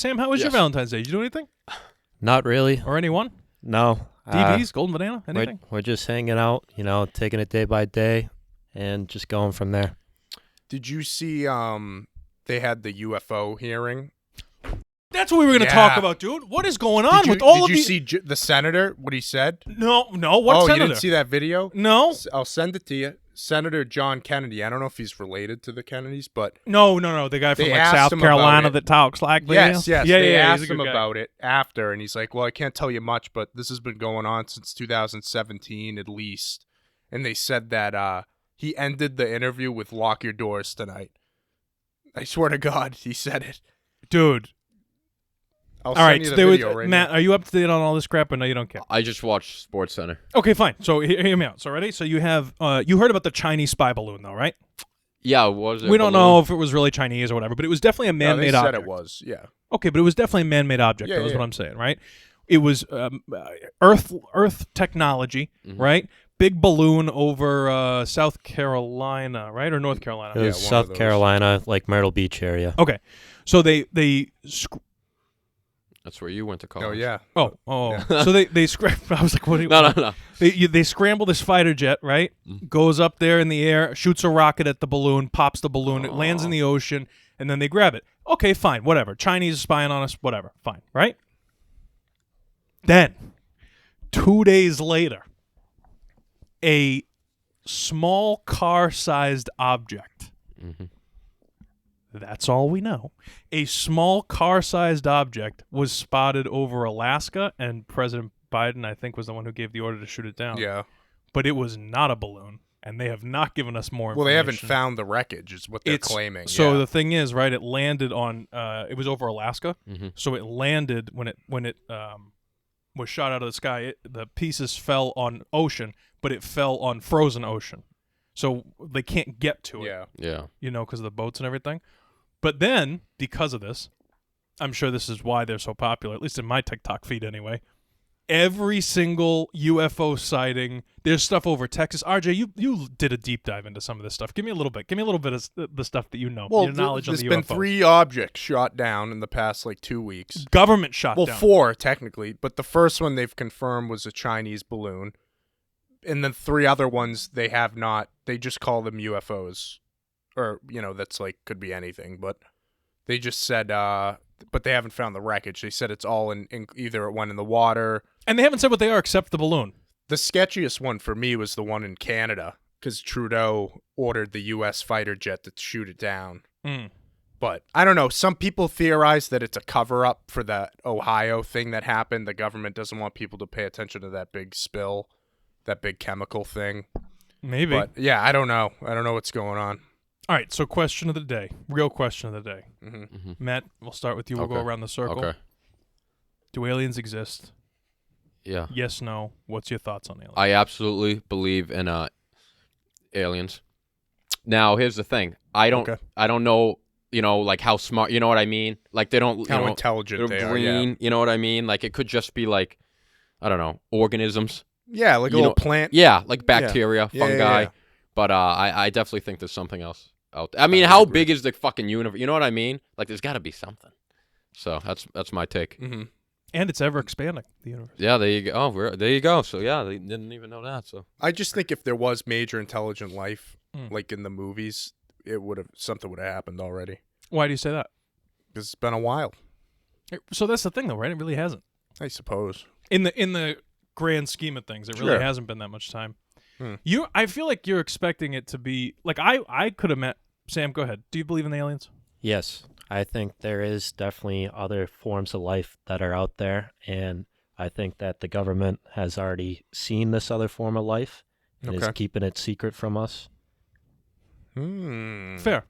Sam, how was your Valentine's Day? Did you do anything? Not really. Or anyone? No. DBs, Golden Banana, anything? We're just hanging out, taking it day by day and just going from there. Did you see they had the UFO hearing? That's what we were going to talk about, dude. What is going on with all of these? Did you see the senator, what he said? No. What senator? You didn't see that video? No. I'll send it to you. Senator John Kennedy. I don't know if he's related to the Kennedys, but... No. The guy from South Carolina that talks like this. Yes. They asked him guy. about it after, and he's like, well, I can't tell you much, but this has been going on since 2017 at least. And they said that he ended the interview with "Lock your doors tonight." I swear to God, he said it. Dude. I'll send you the video right Matt, now. are you up to date on all this crap, or no, you don't care? I just watched Sports Center. Okay, fine. So hear me out. So ready? So you have you heard about the Chinese spy balloon, though, right? Yeah, was it? We don't know if it was really Chinese or whatever, but it was definitely a man-made object. They said it was, yeah. Okay, but it was definitely a man-made object. Yeah, that was yeah. what I'm saying, right? It was Earth technology, right? Big balloon over South Carolina, right, or North Carolina? It was South Carolina, like Myrtle Beach area. Okay, so they That's where you went to college. Oh, yeah. Yeah. So they I was like, what? No. They scramble this fighter jet, right? Goes up there in the air, shoots a rocket at the balloon, pops the balloon, it lands in the ocean, and then they grab it. Okay, fine, whatever. Chinese spying on us, whatever, fine, right? Then, 2 days later, a small car-sized object. That's all we know. A small car-sized object was spotted over Alaska, and President Biden, I think, was the one who gave the order to shoot it down. Yeah. But it was not a balloon, and they have not given us more information. Well, they haven't found the wreckage, is what they're claiming. So the thing is, right, it landed on, it was over Alaska, so it landed when it was shot out of the sky. The pieces fell on ocean, but it fell on frozen ocean. So they can't get to it. Yeah. Because of the boats and everything. But then, because of this, I'm sure this is why they're so popular, at least in my TikTok feed anyway, every single UFO sighting, there's stuff over Texas. RJ, you did a deep dive into some of this stuff. Give me a little bit. Give me a little bit of the stuff that you know, your knowledge on the UFOs. There's been 3 objects shot down in the past, 2 weeks. Government shot down. Well, 4, technically, but the first one they've confirmed was a Chinese balloon. And then 3 other ones they have not. They just call them UFOs. Or, that's could be anything, but they just said, but they haven't found the wreckage. They said it's all in either it went in the water. And they haven't said what they are except the balloon. The sketchiest one for me was the one in Canada, because Trudeau ordered the U.S. fighter jet to shoot it down. But I don't know. Some people theorize that it's a cover-up for that Ohio thing that happened. The government doesn't want people to pay attention to that big spill, that big chemical thing. Maybe. But, yeah, I don't know. I don't know what's going on. All right, so question of the day. Real question of the day. Matt, we'll start with you. We'll go around the circle. Okay. Do aliens exist? Yeah. Yes, no. What's your thoughts on aliens? I absolutely believe in aliens. Now, here's the thing. I don't know, how smart, you know what I mean? They don't... How intelligent they are, green, you know what I mean? It could just be, I don't know, organisms. Yeah, a little plant. Yeah, like bacteria, fungi. Yeah. But I definitely think there's something else out there. I mean, how big is the fucking universe? You know what I mean? There's got to be something. So that's my take. And it's ever expanding, the universe. Yeah, there you go. Oh, there you go. So yeah, they didn't even know that. So I just think if there was major intelligent life, like in the movies, something would have happened already. Why do you say that? Because it's been a while. So that's the thing, though, right? It really hasn't. I suppose. In the grand scheme of things, it really hasn't been that much time. I feel like you're expecting it to be I could have met Sam. Go ahead. Do you believe in the aliens? Yes, I think there is definitely other forms of life that are out there, and I think that the government has already seen this other form of life and is keeping it secret from us. Fair.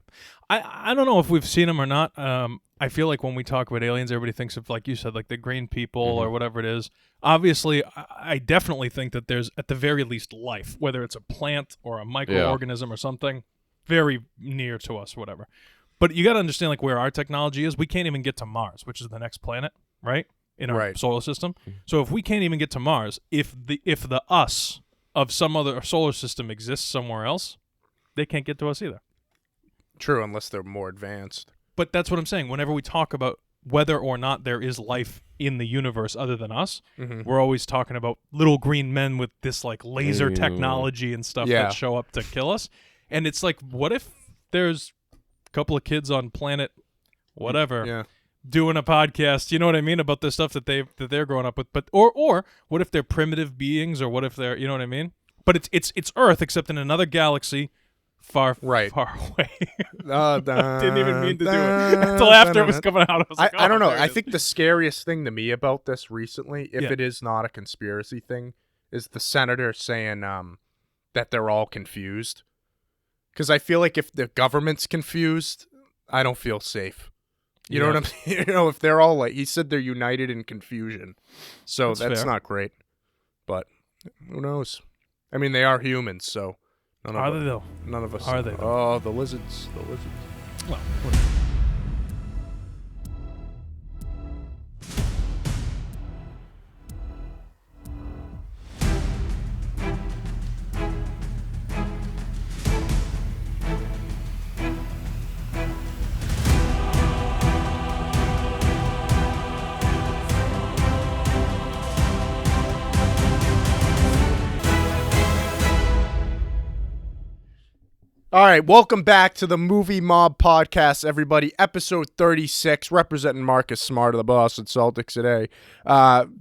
I don't know if we've seen them or not. I feel like when we talk about aliens, everybody thinks of, like you said, the green people or whatever it is. Obviously, I definitely think that there's, at the very least, life, whether it's a plant or a microorganism or something, very near to us, whatever. But you got to understand, where our technology is, we can't even get to Mars, which is the next planet, right? In our solar system. So if we can't even get to Mars, if the us of some other solar system exists somewhere else, they can't get to us either. True, unless they're more advanced. But that's what I'm saying. Whenever we talk about whether or not there is life in the universe other than us, Mm-hmm. we're always talking about little green men with this like laser technology and stuff that show up to kill us. And it's like, what if there's a couple of kids on planet whatever doing a podcast, you know what I mean, about the stuff that they're growing up with, but or what if they're primitive beings, or what if they're, you know what I mean? But it's Earth, except in another galaxy far away. Didn't even mean to do it until after it was coming out. I was like, I don't know. I think the scariest thing to me about this recently, if it is not a conspiracy thing, is the senator saying that they're all confused. Because I feel like if the government's confused, I don't feel safe. You know what I'm saying? You know, if they're all like, he said they're united in confusion. So that's not great. But who knows? I mean, they are humans, so none of us. Are they, though? Oh, the lizards. Well, whatever. All right, welcome back to the Movie Mob Podcast, everybody. Episode 36, representing Marcus Smart of the Boston Celtics today.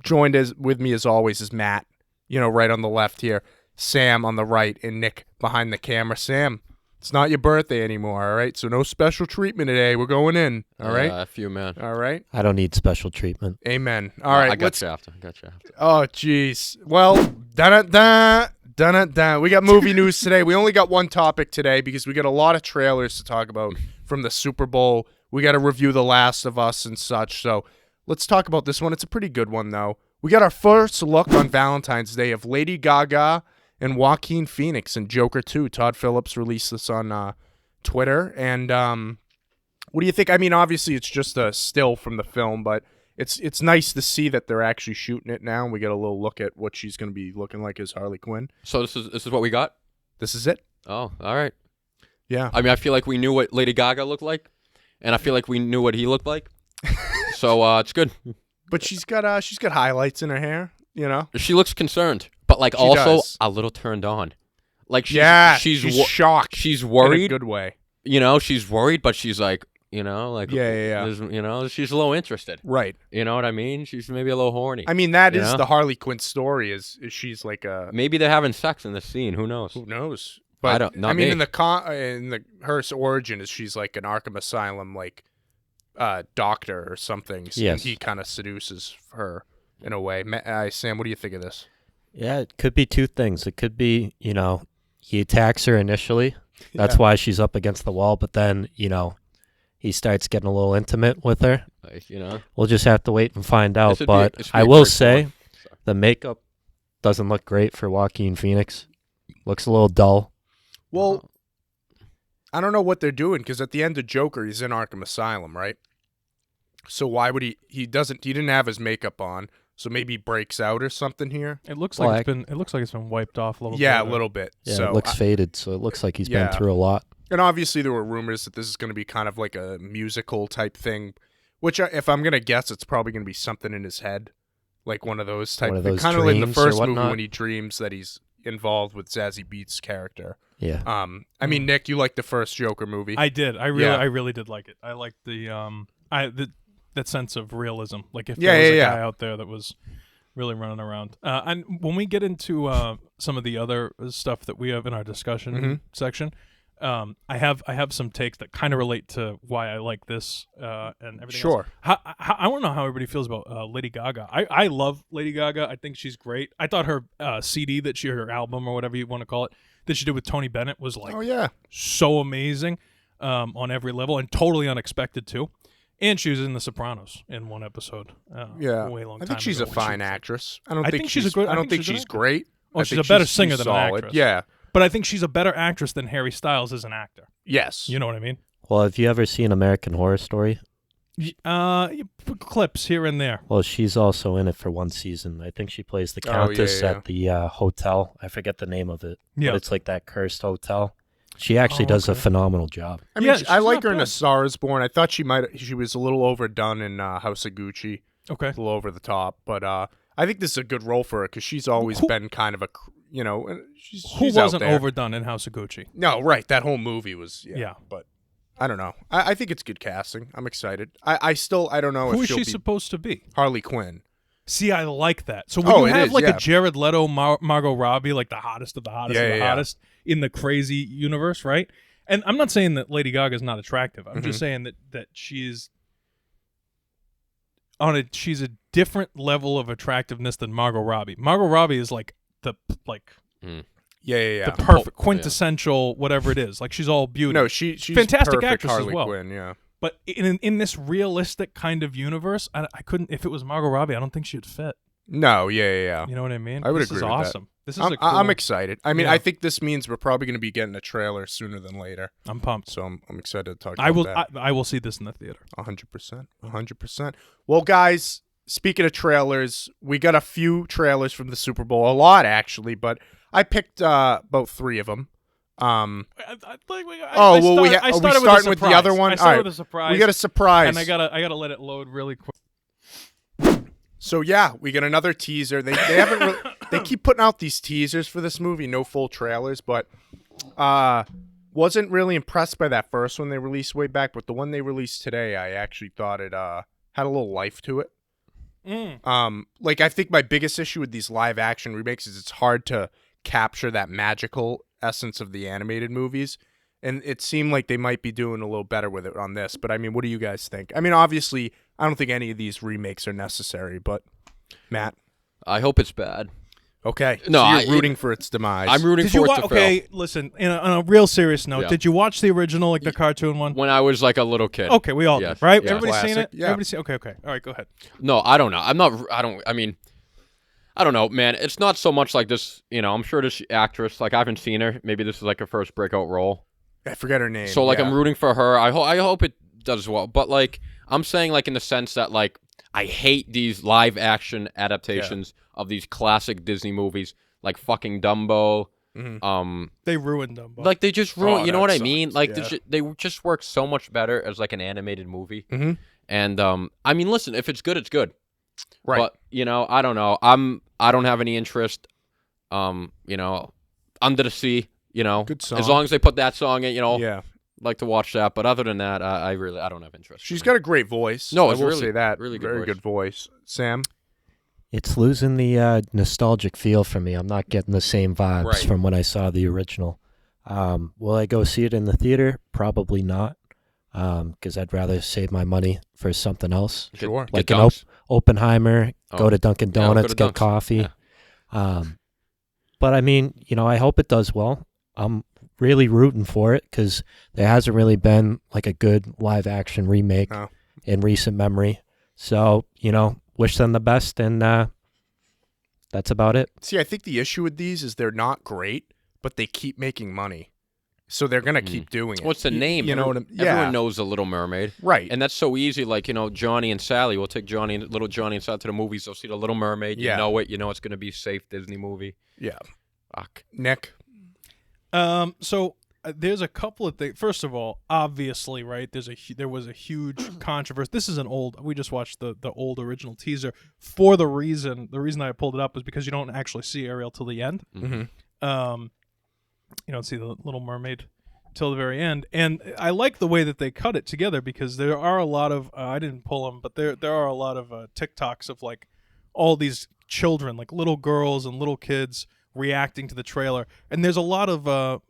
Joined with me as always is Matt, right on the left here, Sam on the right, and Nick behind the camera. Sam, it's not your birthday anymore, all right? So no special treatment today. We're going in, all right? F you, man. All right? I don't need special treatment. Amen. All right. I got you after. Oh, jeez. Well, we got movie news today. We only got one topic today because we got a lot of trailers to talk about from the Super Bowl. We got to review The Last of Us and such. So let's talk about this one. It's a pretty good one, though. We got our first look on Valentine's Day of Lady Gaga and Joaquin Phoenix in Joker 2. Todd Phillips released this on Twitter. And what do you think? I mean, obviously, it's just a still from the film, but it's nice to see that they're actually shooting it now, and we get a little look at what she's going to be looking like as Harley Quinn. So this is what we got? This is it. Oh, all right. Yeah. I mean, I feel like we knew what Lady Gaga looked like, and I feel like we knew what he looked like. So it's good. But she's got highlights in her hair, She looks concerned, but like she also does. a little turned on. Like she's shocked. She's worried. In a good way. She's worried, but she's like, yeah. She's a little interested. Right. You know what I mean? She's maybe a little horny. I mean, that is the Harley Quinn story. Is she's like a maybe they're having sex in the scene. Who knows? Who knows? But I don't. Not I mean, me. her origin is she's like an Arkham Asylum doctor or something. So yes. He kind of seduces her in a way. Sam, what do you think of this? Yeah, it could be two things. It could be, he attacks her initially. That's why she's up against the wall. But then, he starts getting a little intimate with her. We'll just have to wait and find out. But I will say the makeup doesn't look great for Joaquin Phoenix. Looks a little dull. Well, I don't know what they're doing because at the end of Joker, he's in Arkham Asylum, right? So why would he didn't have his makeup on. So maybe he breaks out or something here. It looks like it's been wiped off a little bit. Yeah, a little bit. Yeah, so it looks faded, so it looks like he's been through a lot. And obviously there were rumors that this is going to be kind of like a musical type thing, which if I'm going to guess, it's probably going to be something in his head, like one of those type of things. Kind of like in the first movie when he dreams that he's involved with Zazie Beetz' character. Yeah. I mean, Nick, you liked the first Joker movie. I did. I really did like it. I liked that sense of realism. Like if there was a guy out there that was really running around. And when we get into some of the other stuff that we have in our discussion section, I have some takes that kind of relate to why I like this and everything else. I want to know how everybody feels about Lady Gaga. I love Lady Gaga. I think she's great. I thought her CD her album or whatever you want to call it, that she did with Tony Bennett was so amazing on every level and totally unexpected too. And she was in The Sopranos in one episode. Way long time I think she's a fine actress. I don't think she's great. Oh, she's a better singer than an actress. Yeah. But I think she's a better actress than Harry Styles as an actor. Yes. You know what I mean? Well, have you ever seen American Horror Story? Clips here and there. Well, she's also in it for one season. I think she plays the Countess at the hotel. I forget the name of it. Yeah. But it's like that cursed hotel. She actually does a phenomenal job. I mean, Yeah, I like she's her not in bad. A Star Is Born. I thought she was a little overdone in House of Gucci. Okay. A little over the top, but I think this is a good role for her because she's always been kind of a, she's Who she's out wasn't there. overdone in House of Gucci? No, right. That whole movie was, Yeah. But I don't know. I think it's good casting. I'm excited. I don't know Who if is she'll she be supposed to be? Harley Quinn. See, I like that. So when you it have is, like yeah. a Jared Leto, Margot Robbie, like the hottest of the hottest Yeah, of the yeah, yeah. hottest in the crazy universe, right? And I'm not saying that Lady Gaga is not attractive. I'm just saying that she's she's a different level of attractiveness than Margot Robbie. Margot Robbie is like the Yeah. the perfect quintessential whatever it is. Like she's all beauty. No, she's fantastic perfect actress Harley as well. Quinn, yeah. But in this realistic kind of universe, I couldn't. If it was Margot Robbie, I don't think she'd fit. No, yeah. You know what I mean? I would this agree is with awesome. This is I'm excited. I mean, Yeah. I think this means we're probably going to be getting a trailer sooner than later. I'm pumped. So I'm excited to talk about I will. that. I will see this in the theater. 100%. 100%. Well, guys, speaking of trailers, we got a few trailers from the Super Bowl. A lot, actually, but I picked about 3 of them. We starting with the other one? I started All right. with a surprise. We got a surprise. and I gotta let it load really quick. So yeah, we got another teaser. They haven't really, they keep putting out these teasers for this movie, no full trailers, but wasn't really impressed by that first one they released way back, but the one they released today, I actually thought it had a little life to it. Like I think my biggest issue with these live action remakes is it's hard to capture that magical essence of the animated movies. And it seemed like they might be doing a little better with it on this. But, I mean, what do you guys think? I mean, obviously, I don't think any of these remakes are necessary. But, Matt? I hope it's bad. Okay. No, so you're rooting for its demise. I'm rooting Did for you it to okay, listen, on a real serious note, Yeah. did you watch the original, like the cartoon one? fail. When I was like a little kid. Okay, we all Yes, did, right? yes. Everybody's seen Classic, it? yeah. Everybody's seen Okay. All right, go ahead. No, I don't know. I don't know, man. It's not so much like this, I'm sure this actress, like I haven't seen her. Maybe this is like her first breakout role. I forget her name. So like yeah. I'm rooting for her. I hope it does well. But like I'm saying like in the sense that like I hate these live action adaptations of these classic Disney movies like fucking Dumbo. They ruined Dumbo. Like they just ruin. Oh, You know that what I sucks, mean? Like yeah. they just work so much better as like an animated movie. Mhm. And I mean, listen, if it's good, it's good. Right. But I don't know. I don't have any interest. Under the Sea. Good song. As long as they put that song in, Yeah. like to watch that. But other than that, I don't have interest. She's got a great voice. No, I it's will really- say that. really good Very voice. good voice. Sam? It's losing the nostalgic feel for me. I'm not getting the same vibes Right. from when I saw the original. Will I go see it in the theater? Probably not, because I'd rather save my money for something else, Sure. like Get an Dunks. Oppenheimer, go Oh. to Dunkin' Yeah, go Donuts, to get Dunks. coffee. Yeah. But I mean, I hope it does well. I'm really rooting for it because there hasn't really been like a good live action remake No. in recent memory. So, wish them the best, and that's about it. See, I think the issue with these is they're not great, but they keep making money. So they're going to keep doing it. What's the name? You know what I'm Everyone knows The Little Mermaid. Right. And that's so easy. Like, Johnny and Sally. We'll take little Johnny and Sally to the movies. They'll see The Little Mermaid. You Yeah. know it. You know it's going to be a safe Disney movie. Yeah. Fuck. Nick? So there's a couple of things. First of all, obviously, right? There was a huge controversy. This is we just watched the old original teaser for the reason I pulled it up is because you don't actually see Ariel till the end. Mm-hmm. You don't see the Little Mermaid till the very end, and I like the way that they cut it together because there are a lot of I didn't pull them, but there are a lot of TikToks of like all these children, like little girls and little kids reacting to the trailer, and there's a lot of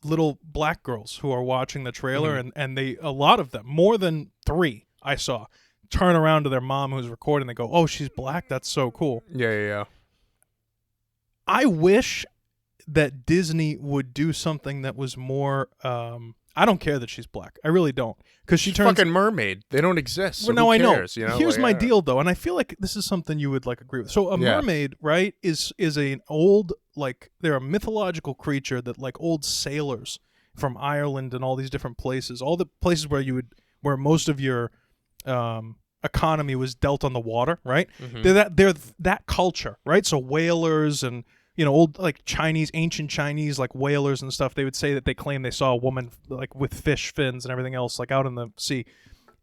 little black girls who are watching the trailer, and a lot of them, more than 3 I saw, turn around to their mom who's recording. They go, "Oh, she's black. That's so cool." Yeah. I wish that Disney would do something that was more. I don't care that she's black. I really don't, because she turns. Fucking mermaid. They don't exist. So Well, no, who I know. cares, you know. Here's Like, my I don't know. deal, though, and I feel like this is something you would like agree with. So a Yeah. mermaid, right, is an old, like, they're a mythological creature that like old sailors from Ireland and all these different places, all the places where most of your economy was dealt on the water, right? Mm-hmm. They're that culture, right? So whalers and old like ancient Chinese like whalers and stuff. They would say that they claim they saw a woman like with fish fins and everything else like out in the sea,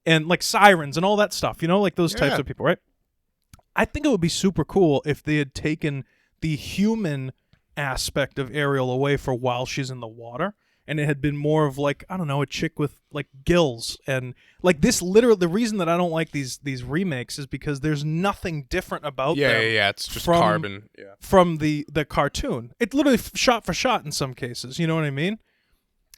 and like sirens and all that stuff. Like those types of people, right? I think it would be super cool if they had taken the human aspect of Ariel away for while she's in the water, and it had been more of like, I don't know, a chick with like gills and like this. Literally, the reason that I don't like these remakes is because there's nothing different about them. Yeah. It's just carbon. Yeah. From the cartoon. It's literally shot for shot in some cases. You know what I mean?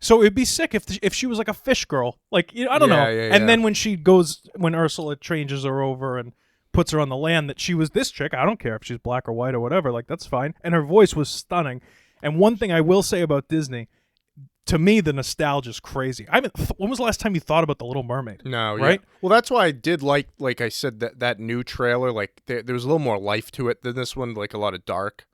So it'd be sick if she was like a fish girl, like I don't know. And then when Ursula changes her over and puts her on the land, that she was this chick. I don't care if she's black or white or whatever. Like that's fine. And her voice was stunning. And one thing I will say about Disney, to me, the nostalgia is crazy. When was the last time you thought about The Little Mermaid? No, right? Yeah. Well, that's why I did like I said, that new trailer. Like there was a little more life to it than this one. Like a lot of dark.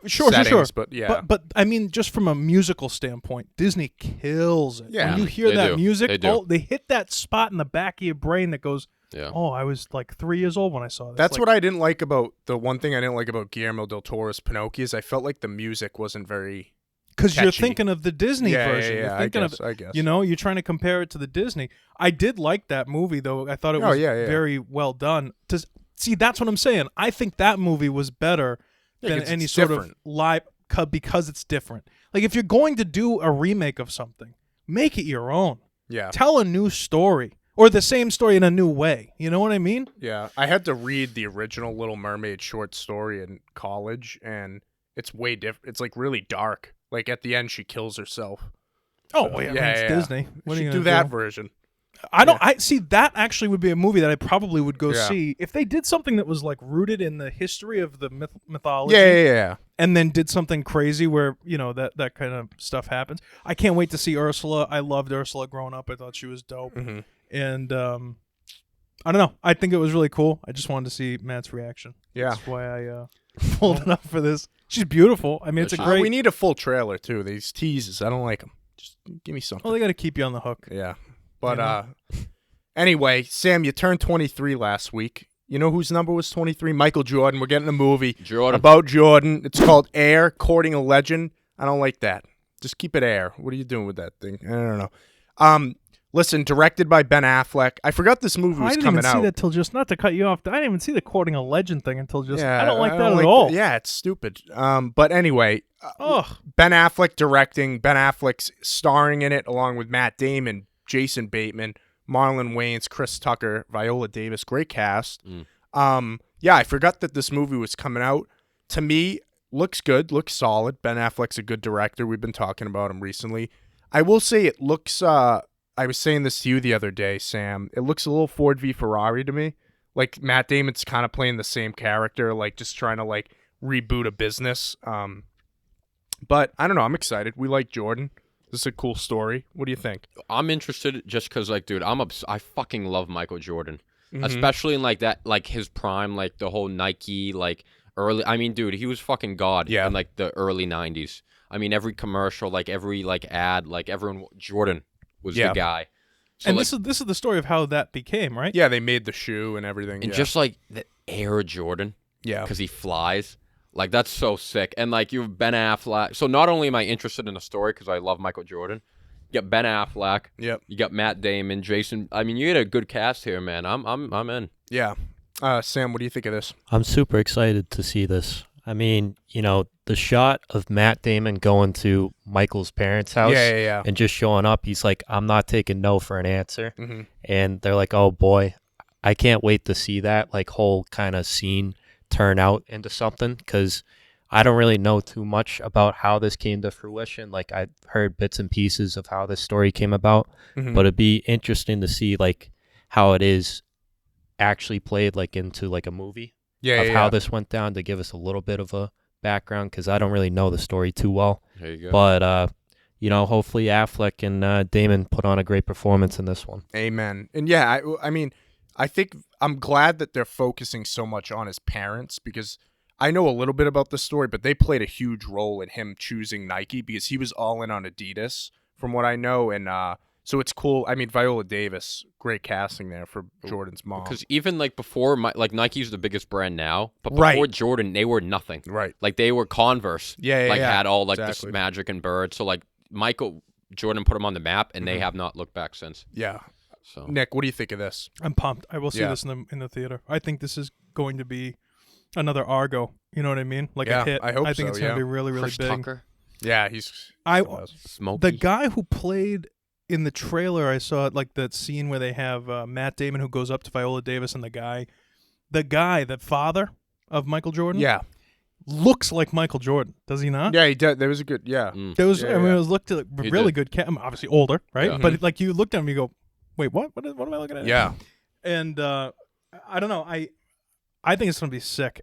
Sure. But yeah. But I mean, just from a musical standpoint, Disney kills it. Yeah. When you hear that music, they hit that spot in the back of your brain that goes, yeah. Oh, I was like 3 years old when I saw this. That's what I didn't like about the one thing I didn't like about Guillermo del Toro's Pinocchio is I felt like the music wasn't very. Because you're thinking of the Disney version. Yeah, you're thinking I guess. You're trying to compare it to the Disney. I did like that movie, though. I thought it was very well done. See, that's what I'm saying. I think that movie was better than any sort of live because it's different. Like, if you're going to do a remake of something, make it your own. Yeah. Tell a new story. Or the same story in a new way. You know what I mean? Yeah. I had to read the original Little Mermaid short story in college, and it's way different. It's like really dark. Like at the end, she kills herself. Oh, well, yeah, it's Disney. What are you do gonna that version? I see. That actually would be a movie that I probably would go see if they did something that was like rooted in the history of the mythology. Yeah. And then did something crazy where that kind of stuff happens. I can't wait to see Ursula. I loved Ursula growing up. I thought she was dope. Mm-hmm. And I don't know. I think it was really cool. I just wanted to see Matt's reaction. Yeah, that's why I pulled it up for this. She's beautiful. I mean, it's a great. We need a full trailer too. These teases, I don't like them. Just give me something. Well, they got to keep you on the hook. Yeah, but anyway, Sam, you turned 23 last week. You know whose number was 23? Michael Jordan. We're getting a movie about Jordan. It's called Air, Courting a Legend. I don't like that. Just keep it Air. What are you doing with that thing? I don't know. Listen, directed by Ben Affleck. I forgot this movie was coming out. I didn't even see that till just, not to cut you off, I didn't even see the Courting a Legend thing until just, yeah, I don't like that at all. Yeah, it's stupid. But anyway, Ben Affleck directing, Ben Affleck's starring in it along with Matt Damon, Jason Bateman, Marlon Wayans, Chris Tucker, Viola Davis. Great cast. Yeah, I forgot that this movie was coming out. To me, looks good, looks solid. Ben Affleck's a good director. We've been talking about him recently. I will say it looks... I was saying this to you the other day, Sam. It looks a little Ford v Ferrari to me. Like Matt Damon's kind of playing the same character, like just trying to like reboot a business. But I don't know. I'm excited. We like Jordan. This is a cool story. What do you think? I'm interested just because, like, dude, I fucking love Michael Jordan, especially in like that, like his prime, like the whole Nike, like early. I mean, dude, he was fucking god in like the early '90s. I mean, every commercial, like every like ad, like everyone, Jordan was the guy. So, and like, this is the story of how that became, right? Yeah, they made the shoe and everything. And just like the Air Jordan, because he flies. Like, that's so sick. And like, you've Ben Affleck. So not only am I interested in the story because I love Michael Jordan, you got Ben Affleck. Yep. You got Matt Damon, Jason. I mean, you get a good cast here, man. I'm in. Yeah. Sam, what do you think of this? I'm super excited to see this. I mean, the shot of Matt Damon going to Michael's parents' house and just showing up, he's like, I'm not taking no for an answer. Mm-hmm. And they're like, oh boy, I can't wait to see that like whole kind of scene turn out into something, because I don't really know too much about how this came to fruition. Like, I heard bits and pieces of how this story came about, but it'd be interesting to see like how it is actually played like into like a movie. How this went down, to give us a little bit of a background, because I don't really know the story too well. There you go. But hopefully Affleck and Damon put on a great performance in this one. Amen. And yeah, I mean, I think I'm glad that they're focusing so much on his parents, because I know a little bit about the story, but they played a huge role in him choosing Nike, because he was all in on Adidas, from what I know, and So it's cool. I mean, Viola Davis, great casting there for Jordan's mom. Because even like before, like Nike's the biggest brand now, but before Jordan, they were nothing. Right. Like they were Converse. Had all like this magic and birds. So like Michael Jordan put them on the map, and they have not looked back since. Yeah. So Nick, what do you think of this? I'm pumped. I will see this in the theater. I think this is going to be another Argo. You know what I mean? Like a hit. I hope I think it's going to be really, really Chris big. Tucker. Yeah, he's Smokey. The guy who played in the trailer, I saw like that scene where they have Matt Damon who goes up to Viola Davis, and the guy, the father of Michael Jordan, looks like Michael Jordan. Does he not? Yeah, he did. There was a good There was. I mean, it was looked at really good. Obviously older, right? Yeah. But like you looked at him, you go, wait, what? What am I looking at? Yeah. And I don't know. I think it's gonna be sick.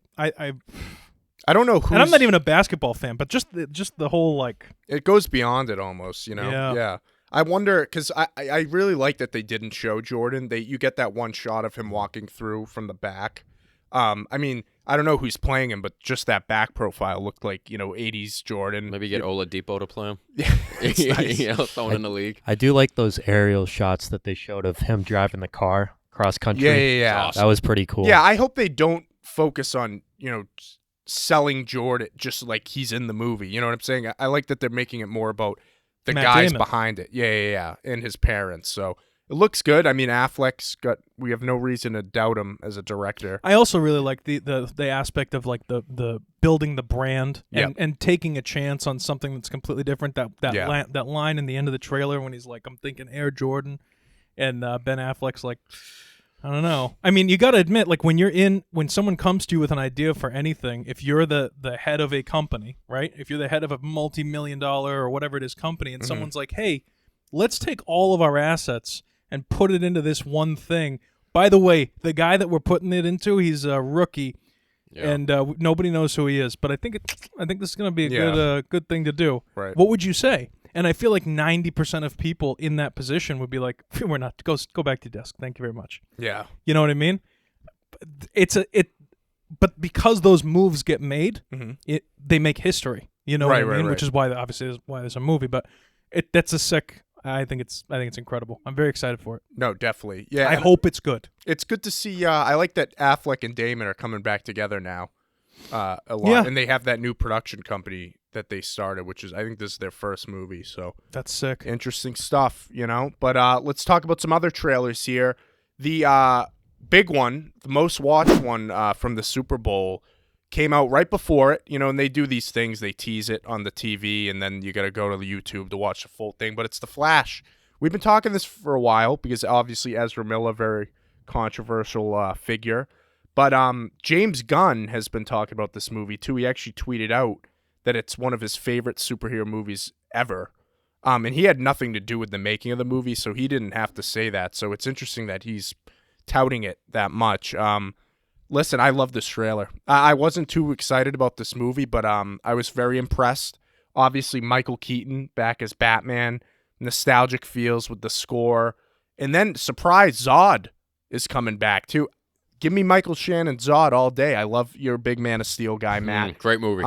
I don't know who. And I'm not even a basketball fan, but just the whole like. It goes beyond it almost, you know. Yeah. I wonder because I really like that they didn't show Jordan. You get that one shot of him walking through from the back. I mean, I don't know who's playing him, but just that back profile looked like 80s Jordan. Maybe get Oladipo to play him. Yeah, it's nice. Someone in the league. I do like those aerial shots that they showed of him driving the car cross country. Yeah. Awesome. That was pretty cool. Yeah, I hope they don't focus on selling Jordan just like he's in the movie. You know what I'm saying? I like that they're making it more about the Matt guys Damon. behind it. Yeah, and his parents. So it looks good. I mean, Affleck's we have no reason to doubt him as a director. I also really like the aspect of like the building the brand and taking a chance on something that's completely different. That line in the end of the trailer when he's like, "I'm thinking Air Jordan," and Ben Affleck's like, I don't know. I mean, you got to admit, like when someone comes to you with an idea for anything, if you're the head of a company, right? If you're the head of a multi-million-dollar or whatever it is company, and someone's like, "Hey, let's take all of our assets and put it into this one thing." By the way, the guy that we're putting it into, he's a rookie, and nobody knows who he is. But I think this is going to be a good thing to do. Right. What would you say? And I feel like 90% of people in that position would be like, "We're not. Go back to your desk. Thank you very much." Yeah. You know what I mean? But because those moves get made, they make history. You know what I mean? Right. Which is why why there's a movie. But that's a sick. I think it's incredible. I'm very excited for it. No, definitely. Yeah. I hope it's good. It's good to see. I like that Affleck and Damon are coming back together now. A lot, Yeah. and they have that new production company that they started, which is I think this is their first movie. So That's sick. interesting stuff, But let's talk about some other trailers here. The big one, the most watched one from the Super Bowl, came out right before it. And they do these things. They tease it on the TV, and then you got to go to the YouTube to watch the full thing. But it's The Flash. We've been talking this for a while because obviously Ezra Miller, very controversial figure. But James Gunn has been talking about this movie too. He actually tweeted out that it's one of his favorite superhero movies ever. And he had nothing to do with the making of the movie, so he didn't have to say that. So it's interesting that he's touting it that much. Listen, I love this trailer. I wasn't too excited about this movie, but I was very impressed. Obviously, Michael Keaton back as Batman. Nostalgic feels with the score. And then, surprise, Zod is coming back too. Give me Michael Shannon Zod all day. I love your big Man of Steel guy, Matt. Great movie.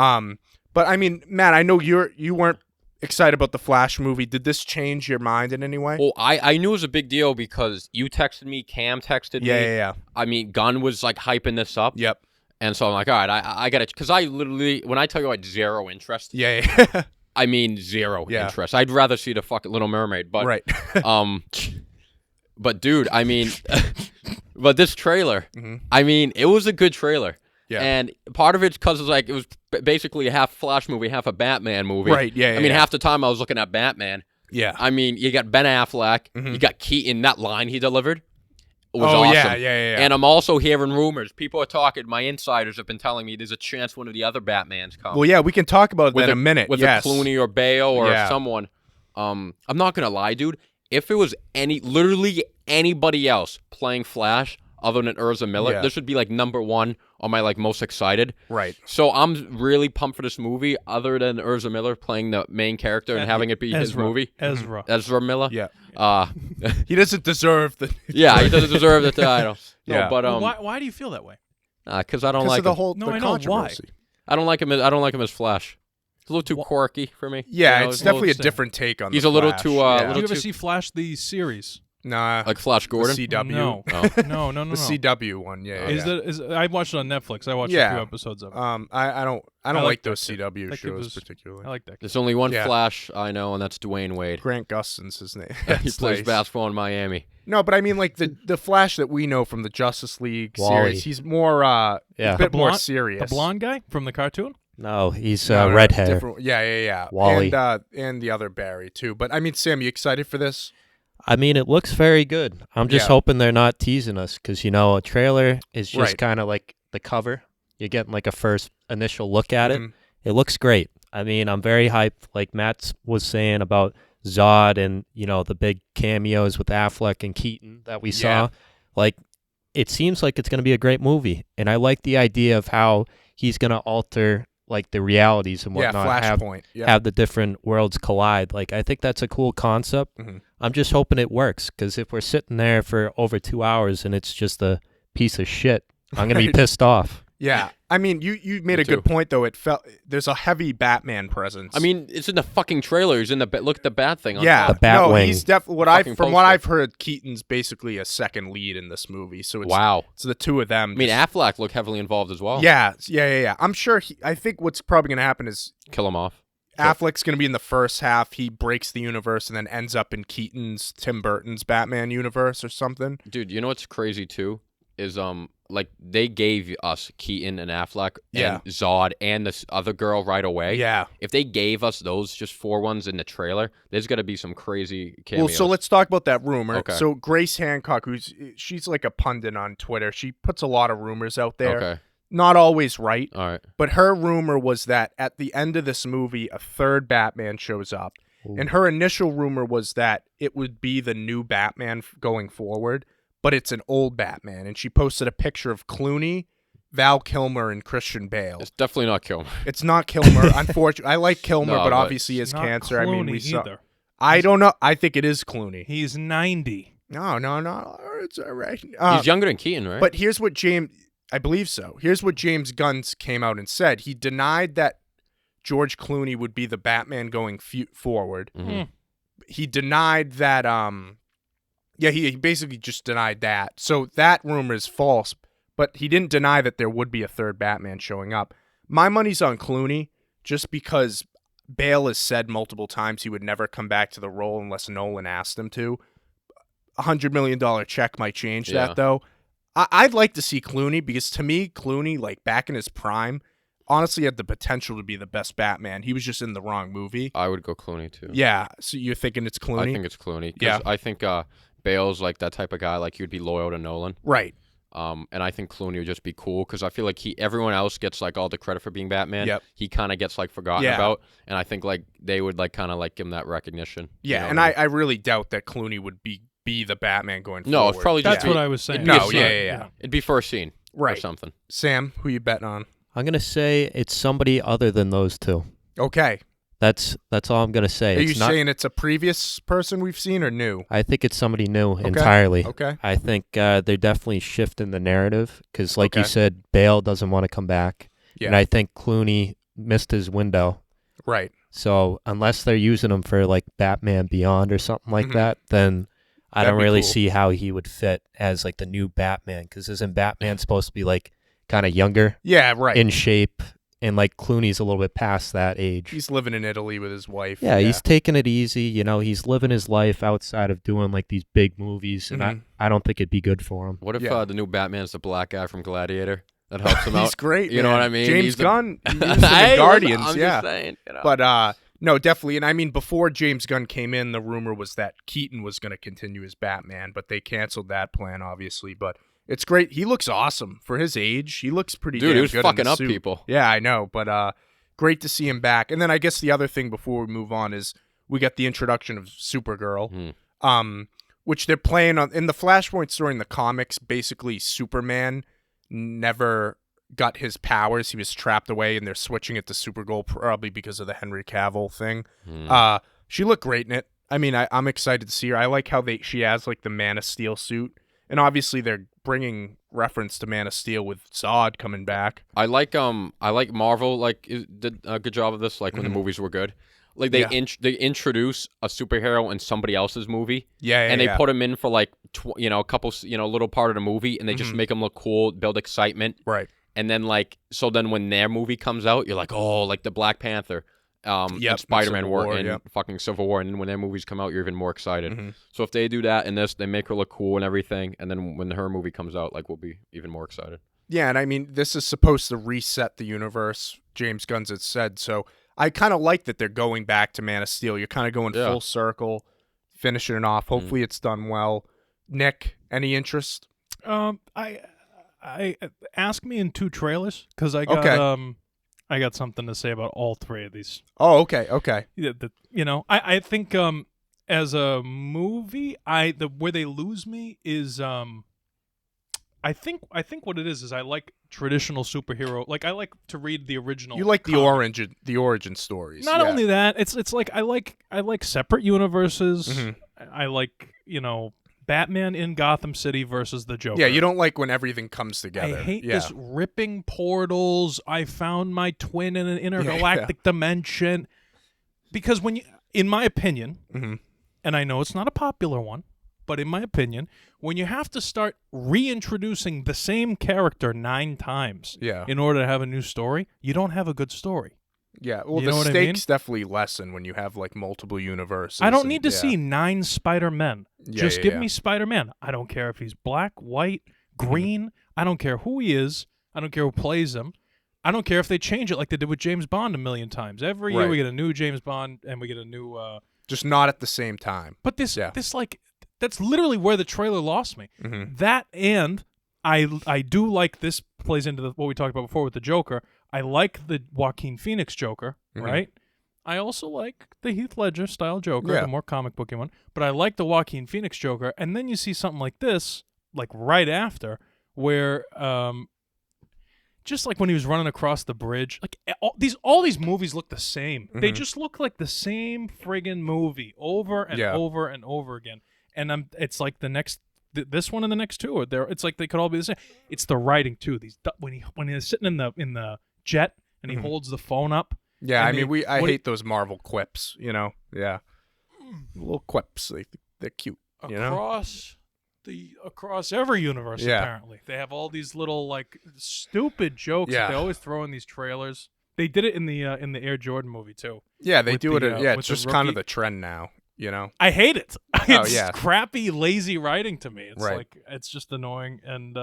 But I mean, Matt, I know you weren't excited about the Flash movie. Did this change your mind in any way? Well, I knew it was a big deal because you texted me, Cam texted me. Yeah. I mean, Gunn was like hyping this up. Yep. And so I'm like, all right, I got it. Because I literally, when I tell you I had zero interest, Yeah. I mean zero interest. I'd rather see the fucking Little Mermaid. But, right. But dude, I mean, but this trailer, I mean, it was a good trailer. Yeah. And part of it's because it was basically a half Flash movie, half a Batman movie. Right, yeah. I mean, half the time I was looking at Batman. Yeah. I mean, you got Ben Affleck, you got Keaton, that line he delivered was oh, awesome. Yeah. And I'm also hearing rumors. People are talking, my insiders have been telling me there's a chance one of the other Batmans come. Well, yeah, we can talk about that in a minute. With yes. a Clooney or Bale or someone. I'm not going to lie, dude. If it was literally anybody else playing Flash other than Ezra Miller, this would be like number one on my like most excited. Right. So I'm really pumped for this movie other than Ezra Miller playing the main character and having it be his movie. Ezra Miller. Yeah. He doesn't deserve the he doesn't deserve the title. Yeah. But why do you feel that way? because I don't like the him. whole No, the I know. controversy. I don't like him as Flash. It's a little too quirky for me. Yeah, it's definitely a different take on. He's the a little Flash. too. Did you ever see Flash the series? Nah, like Flash Gordon. The CW. No, Oh. no. The CW one. Yeah. I watched it on Netflix. I watched a few episodes of it. I don't like those that CW that shows particularly. I like that. There's only one Flash I know, and that's Dwayne Wade. Grant Gustin's his name. He plays basketball in Miami. No, but I mean, like the Flash that we know from the Justice League Wally. series, he's more a bit more serious. The blonde guy from the cartoon? No, he's red hair. Yeah. Wally. And the other Barry too. But I mean, Sam, you excited for this? I mean, it looks very good. I'm just hoping they're not teasing us because, a trailer is just kind of like the cover. You're getting like a first initial look at it. It looks great. I mean, I'm very hyped. Like Matt was saying about Zod and, the big cameos with Affleck and Keaton that we saw. Like, it seems like it's going to be a great movie. And I like the idea of how he's going to alter like the realities and whatnot, have the different worlds collide. Like, I think that's a cool concept. I'm just hoping it works because if we're sitting there for over 2 hours and it's just a piece of shit, I'm gonna be pissed off. Yeah, I mean, you made a good point though. There's a heavy Batman presence. I mean, it's in the fucking trailer. He's in the look at the bat thing. On the Batwing. He's definitely what I've heard. Keaton's basically a second lead in this movie. So it's the two of them. I mean, Affleck looked heavily involved as well. Yeah. I'm sure. I think what's probably gonna happen is kill him off. Affleck's going to be in the first half. He breaks the universe and then ends up in Tim Burton's Batman universe or something. Dude, you know what's crazy too? Is like they gave us Keaton and Affleck and Zod and this other girl right away. Yeah. If they gave us those just 4 ones in the trailer, there's got to be some crazy cameos. Well, so let's talk about that rumor. Okay. So Grace Hancock, she's like a pundit on Twitter. She puts a lot of rumors out there. Okay. Not always right. All right. But her rumor was that at the end of this movie, a third Batman shows up. Ooh. And her initial rumor was that it would be the new Batman going forward, but it's an old Batman. And she posted a picture of Clooney, Val Kilmer, and Christian Bale. It's definitely not Kilmer. It's not Kilmer. Unfortunately, I like Kilmer, but obviously he has cancer. Clooney I mean, we saw. Either. I don't know. I think it is Clooney. He's 90. No. It's all right. He's younger than Keaton, right? But here's what I believe so. Here's what James Gunn came out and said. He denied that George Clooney would be the Batman going forward. Mm-hmm. He denied that. He basically just denied that. So that rumor is false. But he didn't deny that there would be a third Batman showing up. My money's on Clooney, just because Bale has said multiple times he would never come back to the role unless Nolan asked him to. $100 million check might change that, though. I'd like to see Clooney because to me, Clooney, like back in his prime, honestly had the potential to be the best Batman. He was just in the wrong movie. I would go Clooney too. Yeah, so you're thinking it's Clooney? I think it's Clooney. Yeah, I think Bale's like that type of guy. Like he would be loyal to Nolan. Right. And I think Clooney would just be cool because I feel like everyone else gets like all the credit for being Batman. Yep. He kind of gets like forgotten about, and I think like they would like kind of like give him that recognition. Yeah, and I really doubt that Clooney would be the Batman going forward. No, it's probably that's what I was saying. It'd be first scene or something. Sam, who you betting on? I'm gonna say it's somebody other than those two. Okay. That's all I'm gonna say. Are you saying it's a previous person we've seen or new? I think it's somebody new entirely. Okay. I think they're definitely shifting the narrative because, like you said, Bale doesn't want to come back, and I think Clooney missed his window. Right. So unless they're using him for like Batman Beyond or something like that, then I don't really see how he would fit as like the new Batman because isn't Batman supposed to be like kind of younger? Yeah, right. In shape. And like Clooney's a little bit past that age. He's living in Italy with his wife. Yeah, he's taking it easy. He's living his life outside of doing like these big movies. And I don't think it'd be good for him. What if the new Batman's the black guy from Gladiator? That helps him out. He's great. You know what I mean? James Gunn. He was in the Guardians. I'm just saying, But no, definitely. And I mean, before James Gunn came in, the rumor was that Keaton was going to continue as Batman, but they canceled that plan, obviously. But it's great. He looks awesome for his age. He looks pretty damn good. Dude, he was fucking up suit. people. Yeah, I know. But great to see him back. And then I guess the other thing before we move on is we got the introduction of Supergirl, which they're playing on in the Flashpoint story in the comics. Basically, Superman never got his powers. He was trapped away, and they're switching it to Supergirl probably because of the Henry Cavill thing. She looked great in it. I mean, I'm excited to see her. I like how she has like the Man of Steel suit, and obviously they're bringing reference to Man of Steel with Zod coming back. I like Marvel did a good job of this when the movies were good. Like they introduce a superhero in somebody else's movie, and they put him in for a couple, little part of the movie, and they just make him look cool, build excitement, right? And then so then when their movie comes out, you're like, oh, like the Black Panther, and Spider-Man fucking Civil War, and then when their movies come out, you're even more excited. So if they do that in this, they make her look cool and everything, and then when her movie comes out, we'll be even more excited. Yeah, and I mean, this is supposed to reset the universe. James Gunn has said so. I kind of like that they're going back to Man of Steel. You're kind of going full circle, finishing it off. Hopefully it's done well. Nick, any interest? I ask me in 2 trailers because I got something to say about all 3 of these. Oh, okay. Yeah, I think as a movie, where they lose me is I think what it is I like traditional superhero. Like I like to read the original. You like the origin stories. Not only that, it's like I like separate universes. I like Batman in Gotham City versus the Joker. Yeah, you don't like when everything comes together. I hate this ripping portals. I found my twin in an intergalactic dimension. Because in my opinion, and I know it's not a popular one, but in my opinion, when you have to start reintroducing the same character 9 times in order to have a new story, you don't have a good story. Yeah, well, the stakes definitely lessen when you have multiple universes. I don't need to see 9 Spider-Men. Just give me Spider-Man. I don't care if he's black, white, green. I don't care who he is. I don't care who plays him. I don't care if they change it like they did with James Bond a million times. Every year we get a new James Bond and we get a new... just not at the same time. But this that's literally where the trailer lost me. That, and I do like this plays into what we talked about before with the Joker. I like the Joaquin Phoenix Joker, right? I also like the Heath Ledger style Joker, the more comic booky one. But I like the Joaquin Phoenix Joker, and then you see something like this, right after, where just like when he was running across the bridge, all these movies look the same. They just look like the same friggin' movie over and over and over again. And it's like the next. This one and the next 2 are there. It's like they could all be the same. It's the writing too. These when he's sitting in the jet and he holds the phone up. Yeah, I mean I hate those Marvel quips. Yeah, little quips. They're cute. Across every universe apparently they have all these little stupid jokes that they always throw in these trailers. They did it in the Air Jordan movie too. Yeah, they do it. It's just kind of the trend now. I hate it. It's crappy, lazy writing to me. It's it's just annoying, and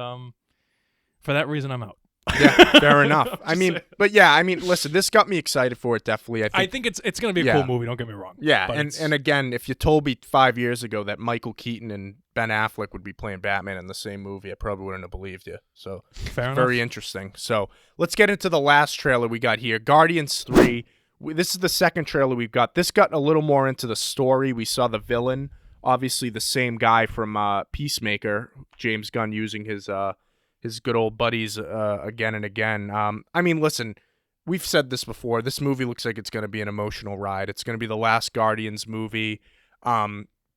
for that reason, I'm out. Yeah, fair enough. Listen, this got me excited for it. Definitely, I think it's gonna be a cool movie. Don't get me wrong. Yeah, and again, if you told me 5 years ago that Michael Keaton and Ben Affleck would be playing Batman in the same movie, I probably wouldn't have believed you. So very interesting. So let's get into the last trailer we got here, Guardians 3. This is the second trailer we've got. This got a little more into the story. We saw the villain, obviously the same guy from Peacemaker, James Gunn using his good old buddies again and again. Listen, we've said this before. This movie looks like it's going to be an emotional ride. It's going to be the last Guardians movie.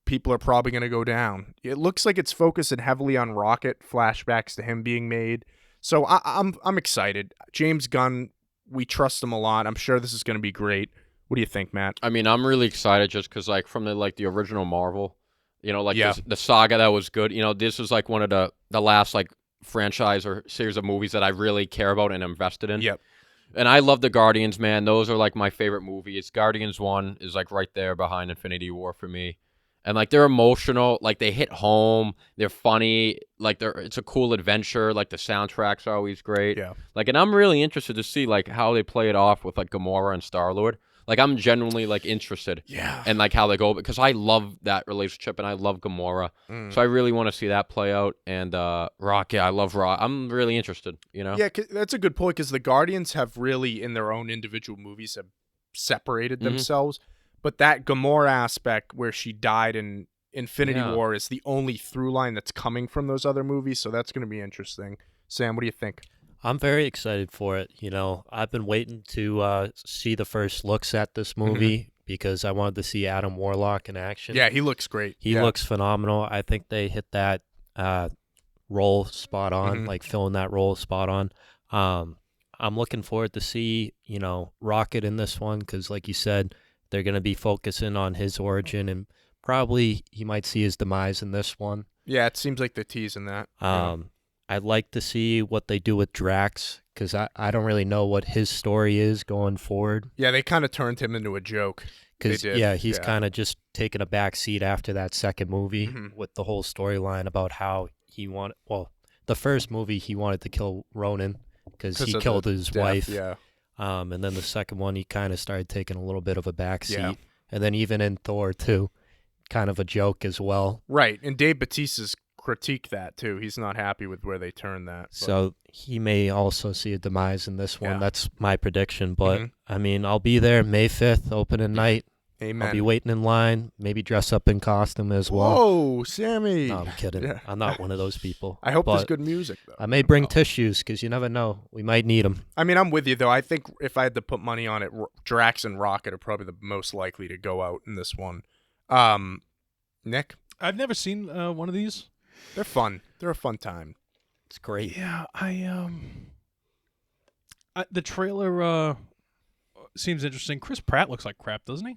People are probably going to go down. It looks like it's focusing heavily on Rocket, flashbacks to him being made. So I'm excited. James Gunn, we trust him a lot. I'm sure this is going to be great. What do you think, Matt? I mean, I'm really excited just because, from the original Marvel, the saga that was good. This is one of the last franchise or series of movies that I really care about and invested in. Yep. And I love the Guardians, man. Those are my favorite movies. Guardians 1 is right there behind Infinity War for me. And they're emotional, they hit home, they're funny, it's a cool adventure, the soundtracks are always great. Yeah. And I'm really interested to see how they play it off with Gamora and Star-Lord. I'm genuinely interested. Yeah. And how they go, because I love that relationship and I love Gamora. So I really want to see that play out. And Rock, I love Rock. I'm really interested, Yeah, that's a good point, because the Guardians have really, in their own individual movies, have separated themselves. But that Gamora aspect where she died in Infinity War is the only through line that's coming from those other movies, so that's going to be interesting. Sam, what do you think? I'm very excited for it. I've been waiting to see the first looks at this movie because I wanted to see Adam Warlock in action. Yeah, he looks great. He looks phenomenal. I think they hit that role spot on, like filling that role spot on. I'm looking forward to see, Rocket in this one because, like you said, they're going to be focusing on his origin and probably he might see his demise in this one. Yeah, it seems like they're teasing that. I'd like to see what they do with Drax because I don't really know what his story is going forward. Yeah, they kind of turned him into a joke. Because, he's kind of just taking a back seat after that second movie with the whole storyline about how he wanted, the first movie he wanted to kill Ronan because he killed his wife. Yeah. And then the second one, he kind of started taking a little bit of a back seat. Yeah. And then even in Thor 2, kind of a joke as well. Right, and Dave Bautista's critique that too. He's not happy with where they turned that. But. So he may also see a demise in this one. Yeah. That's my prediction. But, I mean, I'll be there May 5th, opening night. Amen. I'll be waiting in line, maybe dress up in costume as well. Whoa, Sammy. No, I'm kidding. Yeah. I'm not one of those people. I hope there's good music, though. I may bring tissues because you never know. We might need them. I mean, I'm with you, though. I think if I had to put money on it, Drax and Rocket are probably the most likely to go out in this one. Nick? I've never seen one of these. They're fun. They're a fun time. It's great. Yeah, the trailer seems interesting. Chris Pratt looks like crap, doesn't he?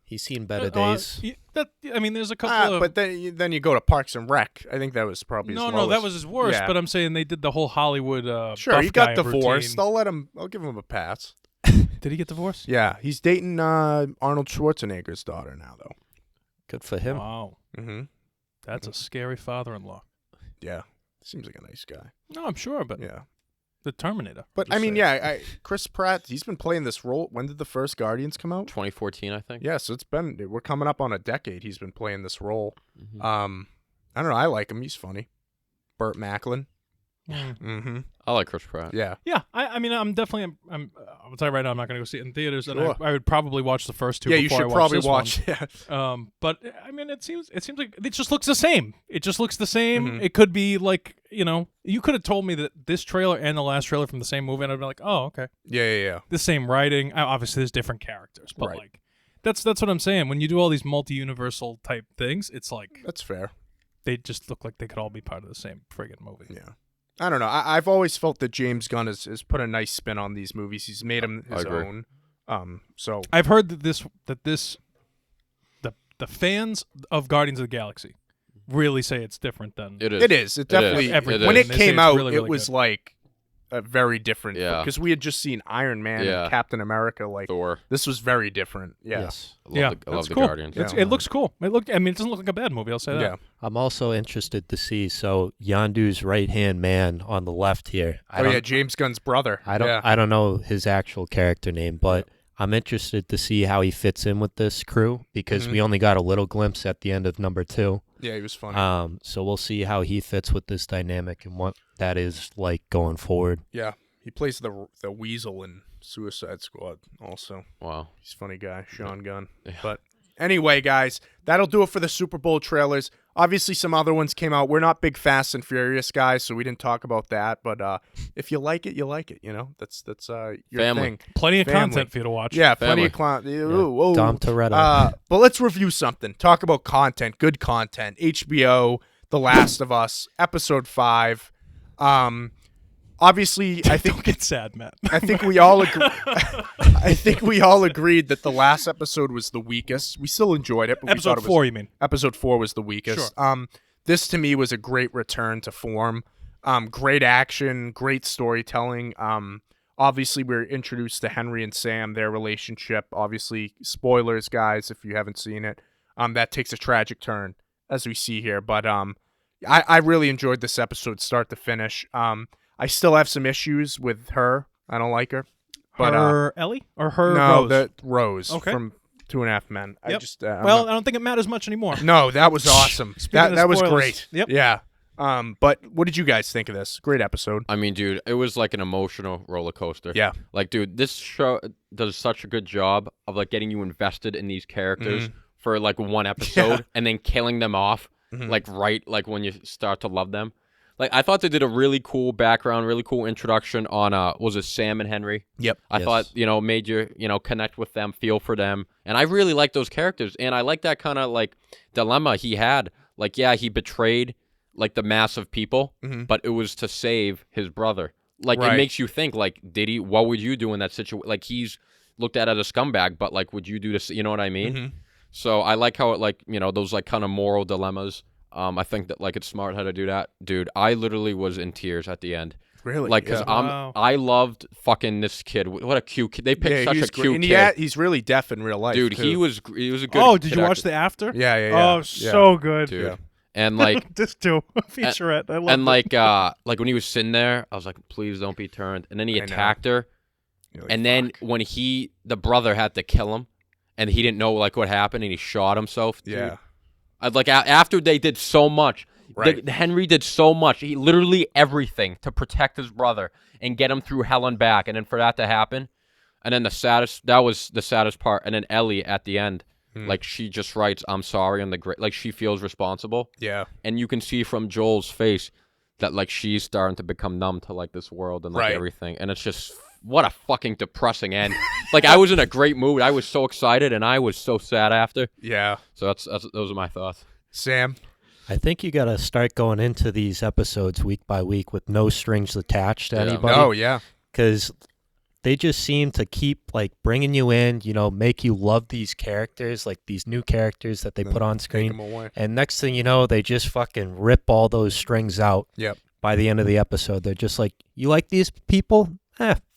He's seen better days. There's a couple of... But then you go to Parks and Rec. I think that was probably his lowest. No, that was his worst, Yeah. but I'm saying they did the whole Hollywood Sure, buff he got guy divorced. routine. I'll give him a pass. Did he get divorced? Yeah, he's dating Arnold Schwarzenegger's daughter now, though. Good for him. Wow. Mm-hmm. That's a scary father-in-law. Yeah, seems like a nice guy. No, I'm sure, but Yeah. the Terminator. But, I mean, Chris Pratt, he's been playing this role. When did the first Guardians come out? 2014, I think. Yeah, so we're coming up on a decade he's been playing this role. Mhm. I don't know, I like him. He's funny. Burt Macklin. Mm. Mm-hmm. I like Chris Pratt. Yeah. Yeah, I mean, I'm definitely. I'll tell you right now, I'm not going to go see it in theaters, and Sure. I would probably watch the first two. Yeah, you before should I probably this watch. one. Yeah. But I mean, it seems like it just looks the same. It just looks the same. Mhm. It could be like you could have told me that this trailer and the last trailer from the same movie, and I'd be like, oh, okay, Yeah. the same writing. Obviously, there's different characters, but Right. like that's what I'm saying. When you do all these multi-universal type things, it's like That's fair. they just look like they could all be part of the same friggin' movie. Yeah. I don't know. I've always felt that James Gunn has put a nice spin on these movies. He's made them his own. So I've heard that the fans of Guardians of the Galaxy really say it's different than it is. It definitely. Everything. When it They say came it's out, really, it really was good. like a very different. Yeah. Because we had just seen Iron Man Yeah. and Captain America. Like Thor. this was very different. Yeah. Yes. I love that's the cool. Guardians. Yeah. It looks cool. It doesn't look like a bad movie. I'll say that. Yeah. I'm also interested to see, so Yondu's right-hand man on the left here. James Gunn's brother. I don't know his actual character name, but I'm interested to see how he fits in with this crew because we only got a little glimpse at the end of number 2. Yeah, he was funny. So we'll see how he fits with this dynamic and what that is like going forward. Yeah. He plays the Weasel in Suicide Squad also. Wow. He's a funny guy, Sean Gunn. Yeah. But anyway, guys, that'll do it for the Super Bowl trailers. Obviously, some other ones came out. We're not big Fast and Furious guys, so we didn't talk about that. But if you like it, you like it. That's your Family. thing. Plenty of Family. content for you to watch. Yeah, plenty Family. of Dom Toretto. But let's review something. Talk about content, good content. HBO, The Last of Us, Episode 5. Obviously, I think Don't get sad, Matt. I think we all agree. I think we all agreed that the last episode was the weakest. We still enjoyed it, but we thought Episode it was, 4, you mean? Episode 4 was the weakest. Sure. This to me was a great return to form. Great action, great storytelling. Obviously, we're introduced to Henry and Sam, their relationship. Obviously, spoilers, guys, if you haven't seen it. That takes a tragic turn, as we see here. But I really enjoyed this episode, start to finish. I still have some issues with her. I don't like her. But Her Ellie or her no, Rose? the Rose Okay. from 2.5 Men. Yep. I just I'm Well, not- I don't think it matters much anymore. no, that was awesome. Speaking of that was spoilers. great. Yep. Yeah. But what did you guys think of this? Great episode. I mean, dude, it was like an emotional roller coaster. Yeah. Like, dude, this show does such a good job of like getting you invested in these characters for like one episode and then killing them off like when you start to love them. Like, I thought they did a really cool background, really cool introduction on was it Sam and Henry? Yep. I thought, made you, connect with them, feel for them. And I really like those characters. And I like that kind of like dilemma he had. Like, yeah, he betrayed like the mass of people, but it was to save his brother. Like it makes you think, like, what would you do in that situation? Like he's looked at as a scumbag, but like, would you do this? You know what I mean? So I like how it, like, you know, those like kind of moral dilemmas. I think that like it's smart how to do that, dude. I literally was in tears at the end. Really? Like, because I loved fucking this kid. What a cute kid. They picked such a cute kid. And he's really deaf in real life, dude. too. He was a good. Oh, did you watch the After? Yeah. Oh, so good, dude. Yeah. And like this too, featurette. I love and like when he was sitting there, I was like, please don't be turned. And then he attacked her. Like, and then when the brother had to kill him, and he didn't know like what happened, and he shot himself. Dude. Yeah. I'd like after they did so much. Right. Henry did so much. He literally everything to protect his brother and get him through hell and back. And then for that to happen, and then that was the saddest part. And then Ellie at the end, like she just writes, "I'm sorry," and like she feels responsible. Yeah. And you can see from Joel's face that like she's starting to become numb to like this world and like everything. And it's just what a fucking depressing end. Like I was in a great mood. I was so excited and I was so sad after. Yeah. So those are my thoughts. Sam. I think you got to start going into these episodes week by week with no strings attached to anybody. Oh, yeah. Because they just seem to keep, like, bringing you in, you know, make you love these characters, like these new characters that they put on screen. And next thing you know, they just fucking rip all those strings out by the end of the episode. They're just like, you like these people?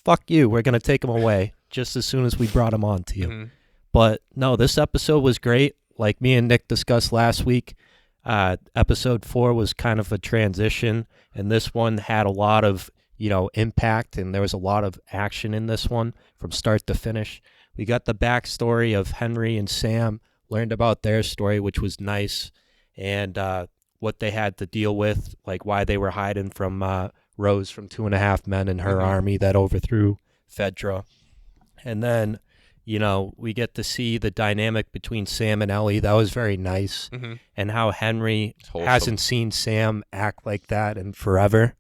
Fuck you. We're going to take them away just as soon as we brought them on to you. But, no, this episode was great. Like me and Nick discussed last week. Episode 4 was kind of a transition, and this one had a lot of, you know, impact, and there was a lot of action in this one from start to finish. We got the backstory of Henry and Sam, learned about their story, which was nice, and what they had to deal with, like why they were hiding from Rose from 2.5 Men and her army that overthrew Fedra. And then, you know, we get to see the dynamic between Sam and Ellie. That was very nice. And how Henry hasn't seen Sam act like that in forever,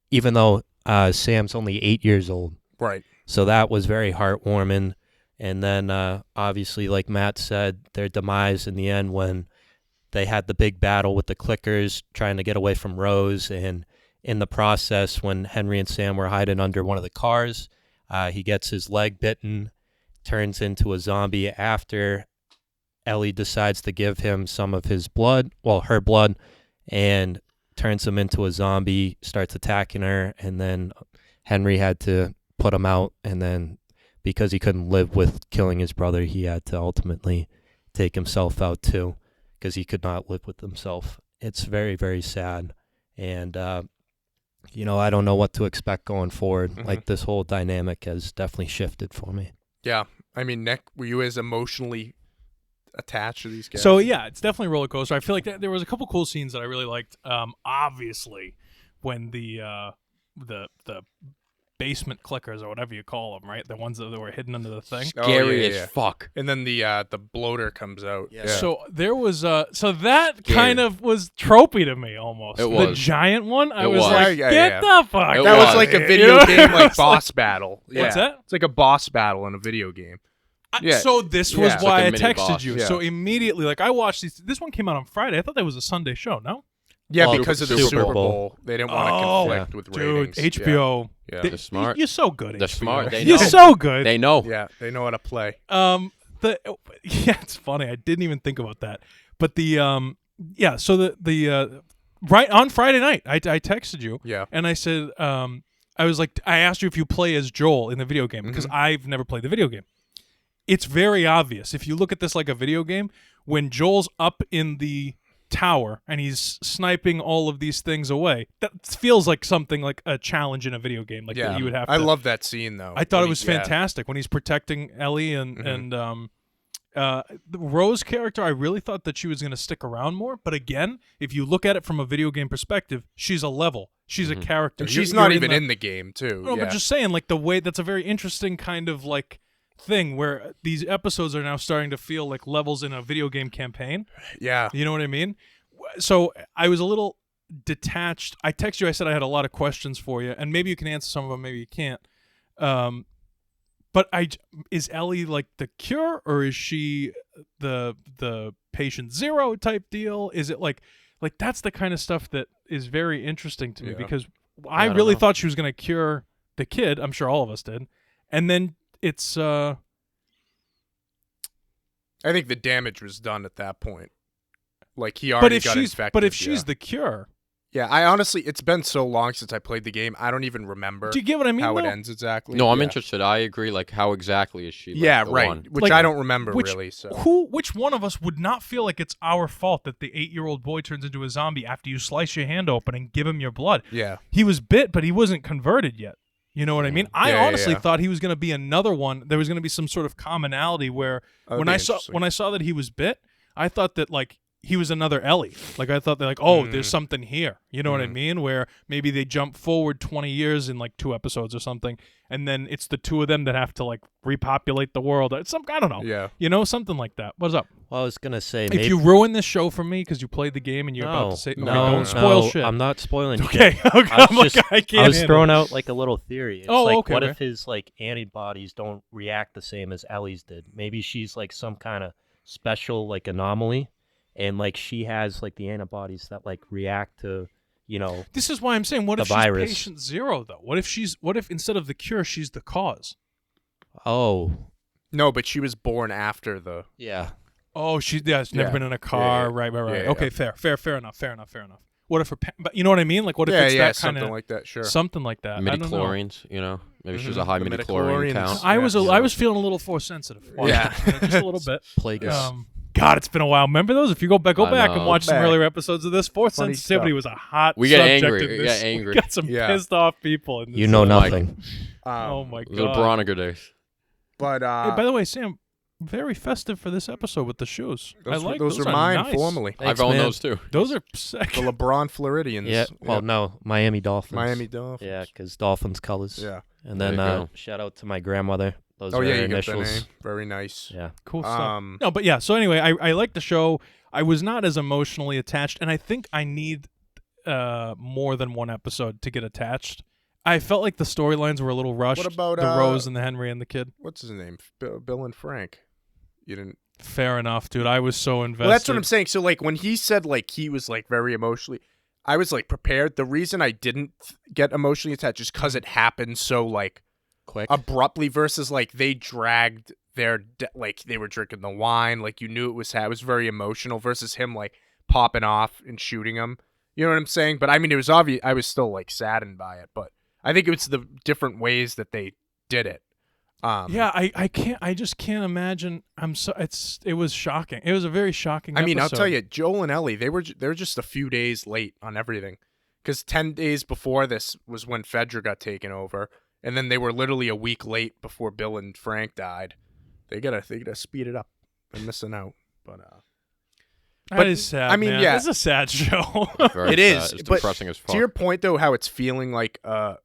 even though Sam's only 8 years old. Right. So that was very heartwarming. And then, obviously, like Matt said, their demise in the end when they had the big battle with the clickers trying to get away from Rose. And in the process, when Henry and Sam were hiding under one of the cars, he gets his leg bitten, turns into a zombie after Ellie decides to give him some of his blood, well, her blood, and turns him into a zombie, starts attacking her, and then Henry had to put him out, and then because he couldn't live with killing his brother, he had to ultimately take himself out too, because he could not live with himself. It's very, very sad, and you know, I don't know what to expect going forward. Like, this whole dynamic has definitely shifted for me. Yeah. I mean, Nick, were you as emotionally attached to these guys? So, yeah, it's definitely a roller coaster. I feel like there was a couple cool scenes that I really liked. Obviously, when the basement clickers or whatever you call them, right? The ones that were hidden under the thing. Scary as fuck. And then the bloater comes out. Yeah. So there was so that kind of was tropey to me almost. It was. The giant one. I It was was. like, get the fuck. It That was. was like a video game, like boss battle. What's that? It's like a boss battle in a video game. So this was Yeah. why I It's like a mini texted boss. you. Yeah. So immediately, like I watched these. This one came out on Friday. I thought that was a Sunday show. No. Yeah, Well, because of the Super Super Bowl. Bowl. They didn't want to conflict with Dude, ratings. HBO. Yeah. They're smart. You're so good. They're HBO. smart. They You're know. so good. They know. Yeah, they know how to play. It's funny. I didn't even think about that. But so the right on Friday night, I texted you. Yeah. And I said, I was like, I asked you if you play as Joel in the video game because I've never played the video game. It's very obvious if you look at this like a video game. When Joel's up in the tower and he's sniping all of these things away, that feels like something like a challenge in a video game. Like that you would have to. I love that scene though. I thought it was fantastic when he's protecting Ellie and the Rose character. I really thought that she was going to stick around more, but again, if you look at it from a video game perspective, she's a level. She's a character. And she's not even in the game too. No, but just saying, like the way that's a very interesting kind of like thing where these episodes are now starting to feel like levels in a video game campaign. Yeah. You know what I mean? So I was a little detached. I texted you. I said I had a lot of questions for you, and maybe you can answer some of them. Maybe you can't. But is Ellie like the cure, or is she the patient zero type deal? Is it like Like that's the kind of stuff that is very interesting to me because I I don't really know. thought she was going to cure the kid. I'm sure all of us did. And then it's I think the damage was done at that point. Like he already got infected. But if she's the cure, yeah, I honestly, it's been so long since I played the game, I don't even remember. Do you get what I mean? How it though? ends exactly? No, I'm interested. I agree. Like, how exactly is she? Like, Yeah, the right. one? Which Like, I don't remember really. So which one of us would not feel like it's our fault that the 8-year-old boy turns into a zombie after you slice your hand open and give him your blood? yeah, He was bit, but he wasn't converted yet. You know what I mean? I Yeah, honestly yeah. thought he was going to be another one. There was going to be some sort of commonality where That'd when be I saw interesting. that he was bit, I thought that like he was another Ellie. Like I thought they're like, oh, there's something here. You know what I mean? Where maybe they jump forward 20 years in like 2 episodes or something, and then it's the two of them that have to like repopulate the world. It's some I don't know. Yeah. You know, something like that. What's up? Well, I was gonna say If maybe you ruin this show for me because you played the game and you're about to say, okay, don't spoil shit. I'm not spoiling Okay, shit. okay, I I'm was, like, just, I can't I was handle throwing it. out like a little theory. It's Oh, like, okay, what okay. if his like antibodies don't react the same as Ellie's did? Maybe she's like some kind of special like anomaly, and like she has like the antibodies that like react to, you know. This is why I'm saying, what the if virus. she's patient zero though? What if instead of the cure, she's the cause? Oh, no, but she was born after the. yeah. Oh, she's never Yeah. been in a car. Yeah. Right. Yeah, Okay, yeah. fair enough. What if her? But you know what I mean? Like, what if Yeah, it's yeah, that kind something of like that. Sure. something like that? I don't know. Midichlorians, you know? Maybe she's a Mhm. high The midichlorian midichlorians. count. I was Yeah. I was feeling a little force sensitive. Yeah. Just a little bit. Plagueis. God, it's been a while. Remember those? If you go back I and know. watch some Back. earlier episodes of this, force Funny sensitivity stuff. was a hot We get subject angry. in We this. get angry. We got some Yeah. pissed off people in this. You know Mike. nothing. Oh my The god. Veronica days. But Hey, by the way, Sam, very festive for this episode with the shoes. those, I like those are are mine nice. formerly. Thanks, I've owned man. those too. Those are sick. The LeBron Floridians. Yeah. Well, no, Miami Dolphins. Miami Dolphins. Yeah, because Dolphins colors. Yeah. And There then you go. shout out to my grandmother. Those Oh are yeah, her you got the initials. name. Very nice. Yeah. Cool stuff. Um, No, but yeah. So anyway, I like the show. I was not as emotionally attached, and I think I need more than one episode to get attached. I felt like the storylines were a little rushed. What about, the Rose and the Henry and the kid? What's his name? Bill and Frank. You didn't. Fair enough, dude. I was so invested. Well, that's what I'm saying. So like when he said like he was like very emotionally, I was like prepared. The reason I didn't get emotionally attached is because it happened so like Quick. abruptly versus like they dragged their like they were drinking the wine, like you knew it was very emotional versus him like popping off and shooting him. You know what I'm saying? But I mean, it was obvious. I was still like saddened by it, but I think it was the different ways that they did it. Yeah, I just can't imagine. It was shocking. It was a very shocking I mean, episode. I'll tell you, Joel and Ellie, they're just a few days late on everything, because 10 days before this was when Fedra got taken over, and then they were literally a week late before Bill and Frank died. They gotta speed it up. They're missing out, but that is sad. I mean, man. yeah. It's a sad show. Very It is, sad. It's but depressing as fuck. to your point though, how it's feeling like A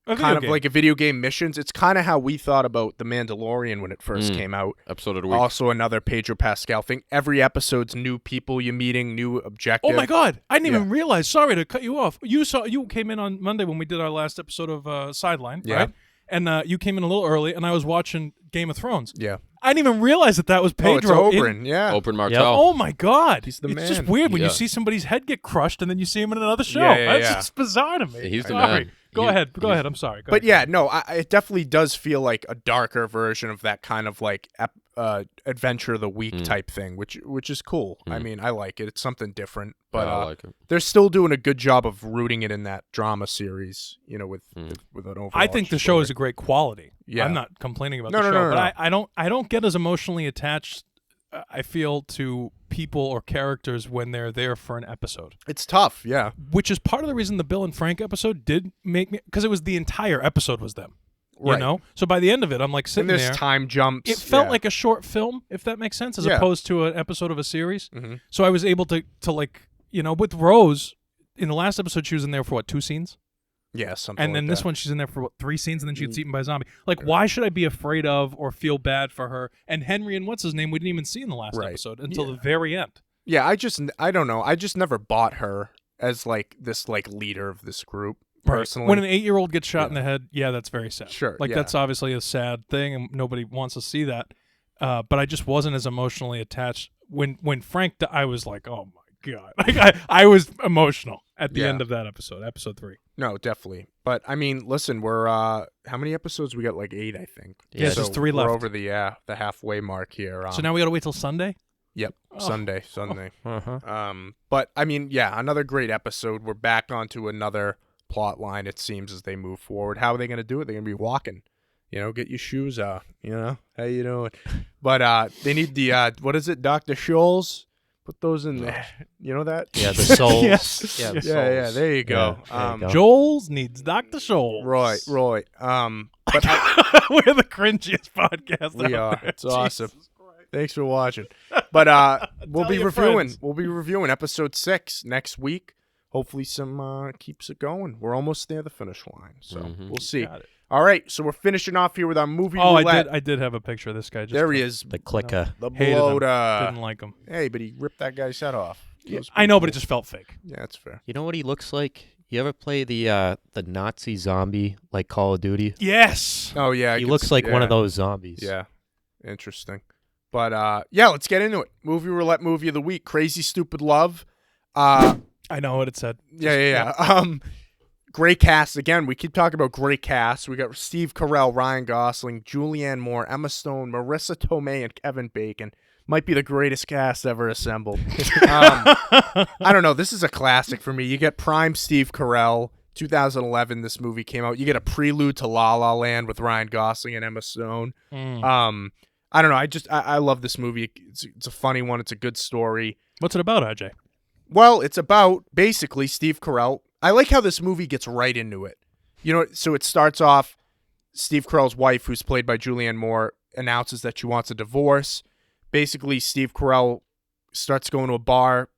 video kind of game. like a video game missions. It's kind of how we thought about The Mandalorian when it first came out. Episode of the week. Also another Pedro Pascal thing. Every episode's new people you're meeting, new objective. Oh my God! I didn't Yeah. even realize. Sorry to cut you off. You came in on Monday when we did our last episode of Sideline, Yeah. right? And you came in a little early, and I was watching Game of Thrones. Yeah. I didn't even realize that was Oh, it's Pedro. Oberyn. Yeah. Open Martell. Oh my God! He's the it's just man. weird when you Yeah. see somebody's head get crushed, and then you see him in another show. Yeah, That's yeah. just bizarre to me. He's the Sorry. man. Go He- ahead. Go he's- ahead. I'm sorry. Go But ahead. yeah, no, it definitely does feel like a darker version of that kind of like adventure of the week type thing, which is cool. I mean, I like it. It's something different, but Yeah, I like it. they're still doing a good job of rooting it in that drama series. You know, with an overall. I think the show is a great quality. Yeah. I'm not complaining about No, the no, show, no, but no. I don't get as emotionally attached. I feel to people or characters when they're there for an episode, It's tough. Yeah. which is part of the reason the Bill and Frank episode did make me, because it was the entire episode was them. You Right. know, so by the end of it, I'm like And sitting there's there. time jumps. It felt yeah. like a short film, if that makes sense, as Yeah. opposed to an episode of a series. Mhm. So I was able to like, you know, with Rose in the last episode, she was in there for 2 scenes. Yeah, something. And then like this that. one, she's in there for 3 scenes, and then she gets eaten by a zombie. Like, why should I be afraid of or feel bad for her? And Henry and what's his name, we didn't even see in the last Right. episode until Yeah. the very end. Yeah, I don't know. I just never bought her as like this like leader of this group personally. When an 8-year-old gets shot in the head, yeah, that's very sad. Sure, Like, yeah. that's obviously a sad thing, and nobody wants to see that. But I just wasn't as emotionally attached. When Frank, I was like, oh my God. Like I was emotional at the end of that episode 3. No, definitely. But I mean, listen, we're how many episodes we got? Like 8, I think. Yeah, so just 3 left. We're over the halfway mark here. So now we got to wait till Sunday? Yep, Sunday. Uh-huh. But I mean, yeah, another great episode. We're back onto another plot line, it seems, as they move forward. How are they going to do it? They're going to be walking. Get your shoes out. How you doing? But they need the what is it, Dr. Scholl's? Put those in there. You know that? Yeah, the souls. Yes. Yeah, the Yeah, souls. there you go. Yeah, there you go. Joel's needs Dr. Scholl. Right. But we're the cringiest podcast we out are. there. It's awesome. Jesus Christ. Thanks for watching. But we'll Tell be your reviewing. friends. We'll be reviewing episode 6 next week. Hopefully, some keeps it going. We're almost near the finish line, so we'll see. Got it. All right, so we're finishing off here with our movie Oh, roulette. I did have a picture of this guy. Just There he is, The clicker. the Hated him. bloater. Didn't like him. Hey, but he ripped that guy's head off. I know, but it just felt fake. Yeah, that's fair. You know what he looks like? You ever play the Nazi zombie like Call of Duty? Yes. Oh yeah, I He can looks see- like one yeah. of those zombies. Yeah, interesting. But yeah, let's get into it. Movie roulette, movie of the week: Crazy Stupid Love. I know what it said. Yeah. Great cast. Again, we keep talking about great cast. We got Steve Carell, Ryan Gosling, Julianne Moore, Emma Stone, Marissa Tomei, and Kevin Bacon. Might be the greatest cast ever assembled. I don't know. This is a classic for me. You get prime Steve Carell. 2011, this movie came out. You get a prelude to La La Land with Ryan Gosling and Emma Stone. I don't know. I love this movie. It's a funny one. It's a good story. What's it about, AJ? Well, it's about basically Steve Carell. I like how this movie gets right into it. So it starts off, Steve Carell's wife, who's played by Julianne Moore, announces that she wants a divorce. Basically, Steve Carell starts going to a bar,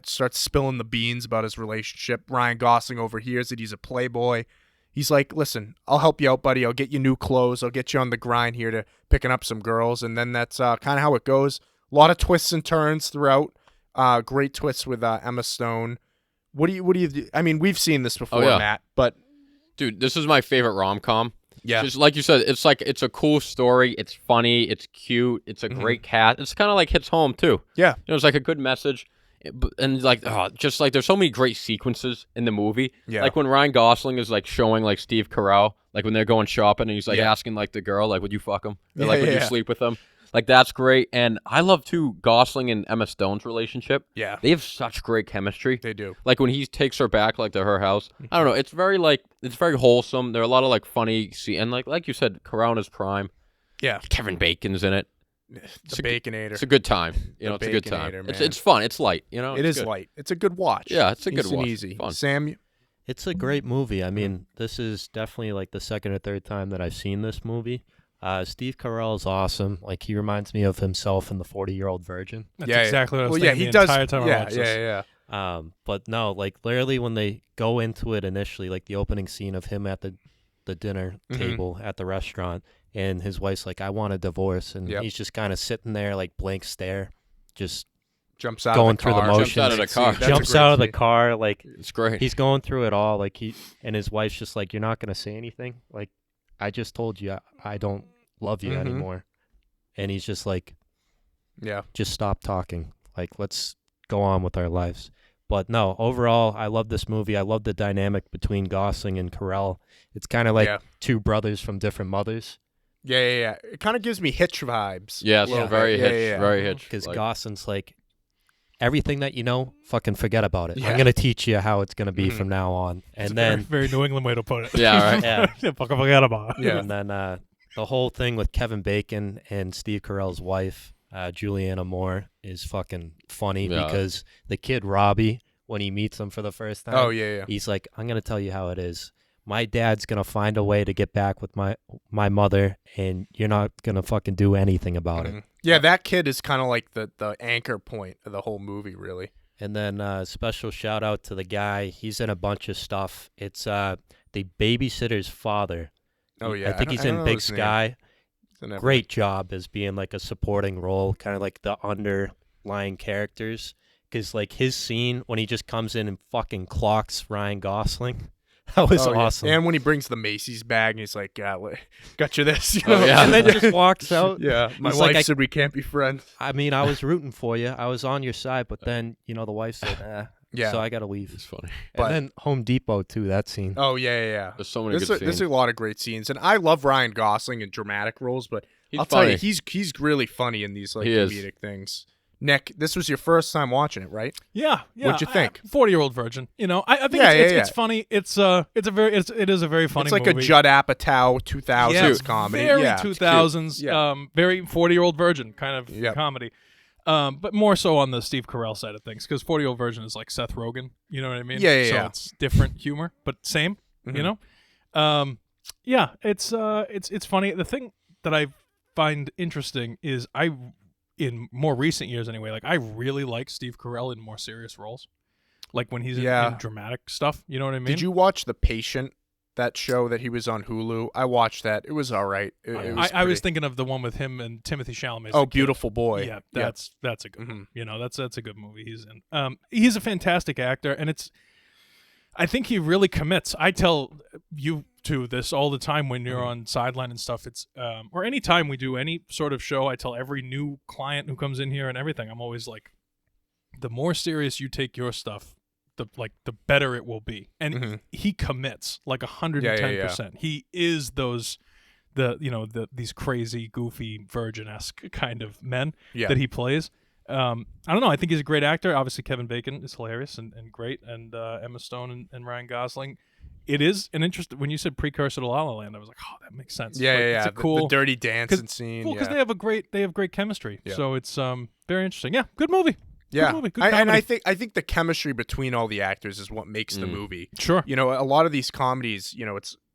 starts spilling the beans about his relationship. Ryan Gosling overhears it. He's a playboy. He's like, listen, I'll help you out, buddy. I'll get you new clothes. I'll get you on the grind here to picking up some girls. And then that's kind of how it goes. A lot of twists and turns throughout. Great twists with Emma Stone. What do you? I mean, we've seen this before, Matt. But dude, this is my favorite rom-com. Yeah, just like you said, it's a cool story. It's funny. It's cute. It's a great cast. It's kind of like hits home too. Yeah, it's like a good message. And like, just like there's so many great sequences in the movie. Yeah, like when Ryan Gosling is like showing like Steve Carell, like when they're going shopping and he's like asking like the girl, like, would you fuck him? Or, like, would you sleep with him? Like, that's great. And I love, too, Gosling and Emma Stone's relationship. Yeah. They have such great chemistry. They do. Like, when he takes her back, like, to her house. I don't know. It's very, like, it's very wholesome. There are a lot of, like, funny scenes. And, like you said, Corona's prime. Yeah. Kevin Bacon's in it. The Baconator. It's a good time. It's a good time. It's fun. It's light. It is light. It's a good watch. Yeah, it's a good watch. Easy. Fun. Sam? It's a great movie. I mean, this is definitely, like, the second or third time that I've seen this movie. Steve Carell is awesome. Like, he reminds me of himself in The 40-Year-Old Virgin. That's exactly what I was thinking he the does, entire time I watched this. Yeah. But no, like, literally when they go into it initially, like the opening scene of him at the dinner table at the restaurant, and his wife's like, I want a divorce, and he's just kind of sitting there, like, blank stare, just jumps out going of the through car. the motions. Jumps out of the car. Jumps out of the car. Like, it's great. He's going through it all. Like, and his wife's just like, you're not going to say anything? Like, I just told you I don't love you anymore. And he's just like, just stop talking. Like, let's go on with our lives. But no, overall, I love this movie. I love the dynamic between Gosling and Carell. It's kind of like two brothers from different mothers. Yeah. It kind of gives me Hitch vibes. Yes, very Hitch. Very Hitch. Because Gosling's like, everything that you know, fucking forget about it. I'm going to teach you how it's going to be from now on. And It's then a very New England way to put it. Yeah, right. Fucking forget about it. Yeah. And then the whole thing with Kevin Bacon and Steve Carell's wife, Julianne Moore, is fucking funny because the kid Robbie, when he meets him for the first time, he's like, I'm going to tell you how it is. My dad's going to find a way to get back with my mother, and you're not going to fucking do anything about it. Yeah, that kid is kind of like the anchor point of the whole movie, really. And then special shout out to the guy. He's in a bunch of stuff. It's the babysitter's father. Oh, yeah. I think he's in Big Sky. Great job as being like a supporting role, kind of like the underlying characters. Because like his scene when he just comes in and fucking clocks Ryan Gosling. That was Oh, yeah. awesome. And when he brings the Macy's bag and he's like, got you this. You Oh, know? yeah. And then just walks out. Yeah. My He's wife like, said we can't be friends. I mean, I was rooting for you. I was on your side, but then, the wife said, Yeah. so I got to leave. It's funny. But- And then Home Depot, too, that scene. Oh, yeah. There's so many good There's scenes. a lot of great scenes. And I love Ryan Gosling in dramatic roles, but He's I'll tell funny. you, he's really funny in these like He is. comedic things. Nick, this was your first time watching it, right? Yeah. What'd you think? 40-year-old virgin. I think Yeah, it's funny. It is a very funny It's like movie. a Judd Apatow 2000s Yeah, comedy. Very Yeah. 2000s. Yeah. Very 40-year-old virgin kind of Yep. comedy. But more so on the Steve Carell side of things, because 40-year-old virgin is like Seth Rogen. You know what I mean? Yeah, So yeah. it's different humor, but same. Mhm. You know? Yeah. It's funny. The thing that I find interesting is in more recent years anyway, like I really like Steve Carell in more serious roles, like when he's in dramatic stuff. You know what I mean? Did you watch The Patient? That show that he was on Hulu. I watched that. It was all right. I was thinking of the one with him and Timothy Chalamet. Oh, Beautiful Boy. Yeah, that's a good Mhm. one. That's a good movie he's in. He's a fantastic actor, and I think he really commits. I tell you to this all the time when you're on sideline and stuff. It's or any time we do any sort of show, I tell every new client who comes in here and everything, I'm always like, the more serious you take your stuff, the better it will be. And he commits like 110%. He is these crazy, goofy, virgin-esque kind of men that he plays. I don't know. I think he's a great actor. Obviously, Kevin Bacon is hilarious and great, and Emma Stone and Ryan Gosling. It is an interest. When you said precursor to La La Land, I was like, oh, that makes sense. Yeah, like, yeah. It's a cool, the Dirty Dancing scene. because they have great chemistry. Yeah. So it's very interesting. Yeah, good movie. Yeah, Good movie. Good and I comedy. think the chemistry between all the actors is what makes the movie. Sure. You know, a lot of these comedies,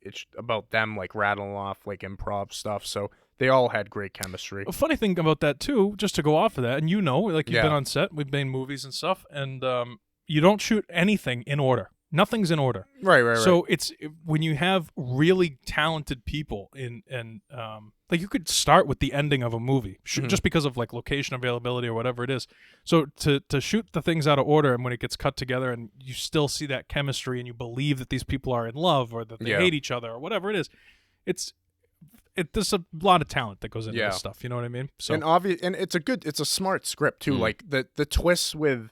it's about them like rattling off like improv stuff. So they all had great chemistry. A funny thing about that too, just to go off of that, and like you've Yeah. been on set, we've made movies and stuff, and you don't shoot anything in order. Nothing's in order. Right. So it's when you have really talented people like you could start with the ending of a movie just because of like location availability or whatever it is. So to shoot the things out of order, and when it gets cut together and you still see that chemistry and you believe that these people are in love or that they hate each other or whatever it is, there's a lot of talent that goes into this stuff. You know what I mean? So and it's a smart script too. Like the twist with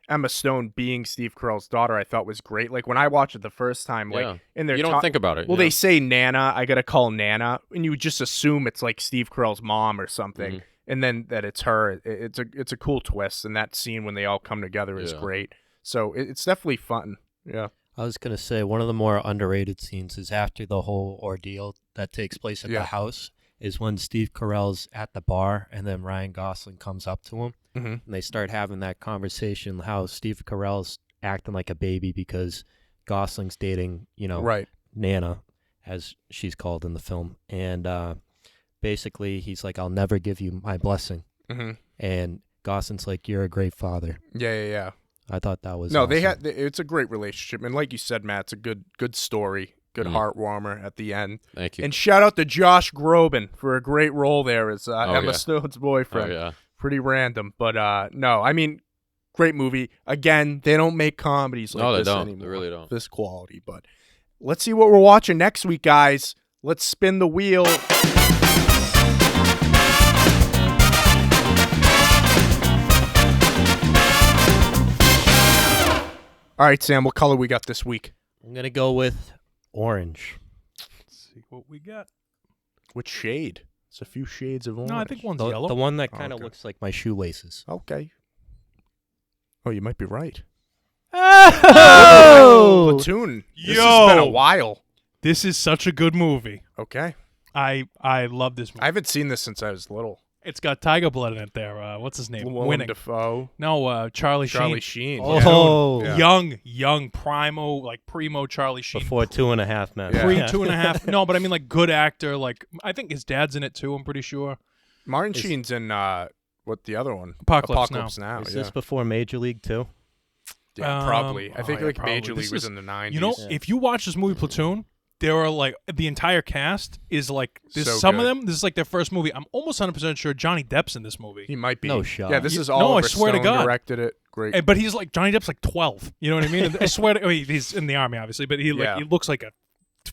Emma Stone being Steve Carell's daughter, I thought was great. Like when I watched it the first time, like in their you don't think about it. Well, they say Nana. I gotta call Nana, and you just assume it's like Steve Carell's mom or something, and then that it's her. It's a cool twist, and that scene when they all come together is great. So it's definitely fun. Yeah. I was going to say one of the more underrated scenes is after the whole ordeal that takes place at the house is when Steve Carell's at the bar and then Ryan Gosling comes up to him and they start having that conversation how Steve Carell's acting like a baby because Gosling's dating, Nana, as she's called in the film. And basically he's like, I'll never give you my blessing. And Gosling's like, you're a great father. Yeah. I thought that was no. awesome. It's a great relationship, and like you said, Matt, it's a good story, good heart warmer at the end. Thank you. And shout out to Josh Groban for a great role there as Emma Stone's boyfriend. Oh, yeah. Pretty random, but no, I mean, great movie. Again, they don't make comedies like No, they this don't. anymore. They really don't. This quality, but let's see what we're watching next week, guys. Let's spin the wheel. All right, Sam, what color we got this week? I'm going to go with orange. Let's see what we got. Which shade? It's a few shades of orange. No, I think one's The yellow. one that kind of okay. looks like my shoelaces. Okay. Oh, you might be right. Oh! Platoon. This has been a while. This is such a good movie. Okay. I love this movie. I haven't seen this since I was little. It's got Tiger Blood in it there. What's his name? Willem Winning. Dafoe. No, Charlie Charlie Sheen. Sheen. Oh. Yeah. Young, primo Charlie Sheen. Before 2.5 Men. Yeah. Pre 2.5. No, but I mean like good actor. Like I think his dad's in it too. I'm pretty sure. Martin Sheen's in what the other one? Apocalypse Now. Is yeah. this before Major League too? Yeah, probably. I think yeah, like probably. Major League This was is- in the 90s. You know, if you watch this movie Platoon, there are like the entire cast is like this. So Some good. of them, this is like their first movie. I'm almost 100% sure Johnny Depp's in this movie. he might be. No shot. Yeah, this is No, I Oliver swear to Stone God. directed it. great. But he's like Johnny Depp's like 12. You know what I mean? I swear to, he's in the army obviously, but he looks like a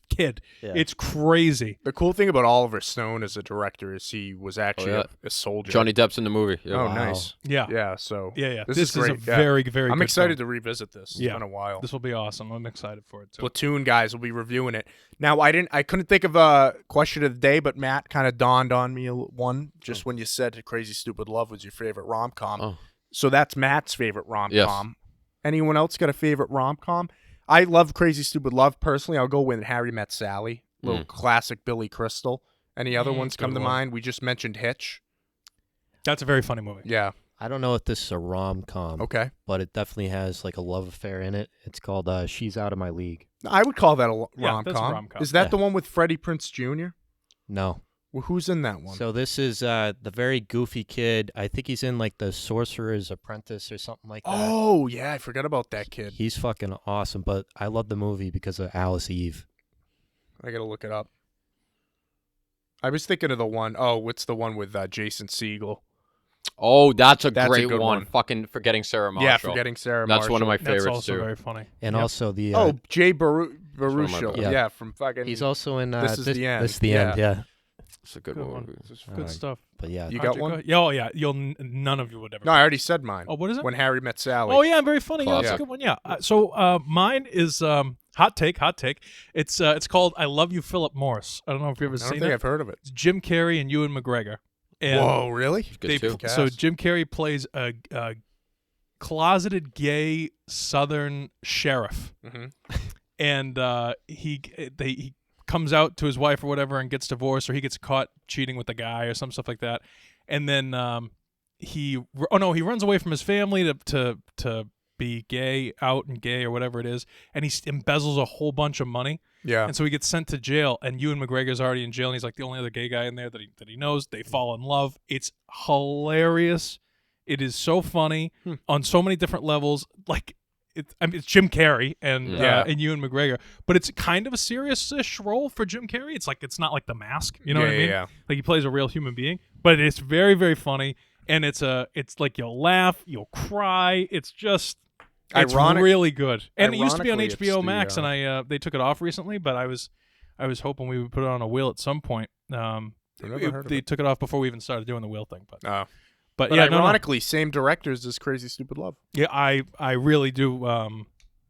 kid. Yeah. It's crazy. The cool thing about Oliver Stone as a director is he was actually a soldier. Johnny Depp's in the movie. Yeah. Oh, nice. Yeah. Yeah. So this is great. A very, very. I'm good excited film. to revisit this. It's been a while. This will be awesome. I'm excited for it too. Platoon guys will be reviewing it. Now I couldn't think of a question of the day, but Matt kind of dawned on me one just when you said Crazy Stupid Love was your favorite rom-com. Oh. So that's Matt's favorite rom-com. Yes. Anyone else got a favorite rom-com? I love Crazy Stupid Love personally. I'll go with Harry Met Sally, little classic Billy Crystal. Any other ones come to mind? We just mentioned Hitch. That's a very funny movie. Yeah. I don't know if this is a rom-com. Okay. But it definitely has like a love affair in it. It's called She's Out of My League. I would call that a rom-com. Yeah, that's a rom-com. Is that the one with Freddie Prinze Jr.? No. Well, who's in that one? So this is the very goofy kid. I think he's in like the Sorcerer's Apprentice or something like that. Oh, yeah. I forgot about that kid. He's fucking awesome, but I love the movie because of Alice Eve. I got to look it up. I was thinking of the one. Oh, what's the one with Jason Segel? Oh, that's a great one. Fucking Forgetting Sarah Marshall. Yeah, Forgetting Sarah Marshall. That's one of my favorites, That's also too. very funny. And also the... Jay Baruchel. Yeah, from fucking... He's also in... This Is the End. This is the End, yeah. It's a good movie. Good stuff. But yeah. You got one? Oh, yeah. None of you would ever. No, I already said mine. Oh, what is it? When Harry Met Sally. Oh, yeah, very funny. Yeah, that's a good one. Yeah. So mine is hot take. It's called I Love You, Philip Morris. I don't know if you've ever seen it. I don't think I've heard of it. It's Jim Carrey and Ewan McGregor. And whoa, really? Good too. So Jim Carrey plays a closeted gay Southern sheriff, and he comes out to his wife or whatever and gets divorced, or he gets caught cheating with a guy or some stuff like that, and then he runs away from his family to be gay or whatever it is, and he embezzles a whole bunch of money. Yeah. And so he gets sent to jail, and Ewan McGregor's already in jail, and he's like the only other gay guy in there that he knows. They fall in love. It's hilarious. It is so funny on so many different levels. Like, it's Jim Carrey and Ewan McGregor, but it's kind of a serious-ish role for Jim Carrey. It's not like The Mask, you know what I mean? Yeah. Like he plays a real human being, but it's very, very funny, and it's like you'll laugh, you'll cry. It's really good, and it used to be on HBO Max, and they took it off recently. But I was hoping we would put it on a wheel at some point. They took it off before we even started doing the wheel thing. But yeah, ironically, same directors as Crazy Stupid Love. Yeah, I really do.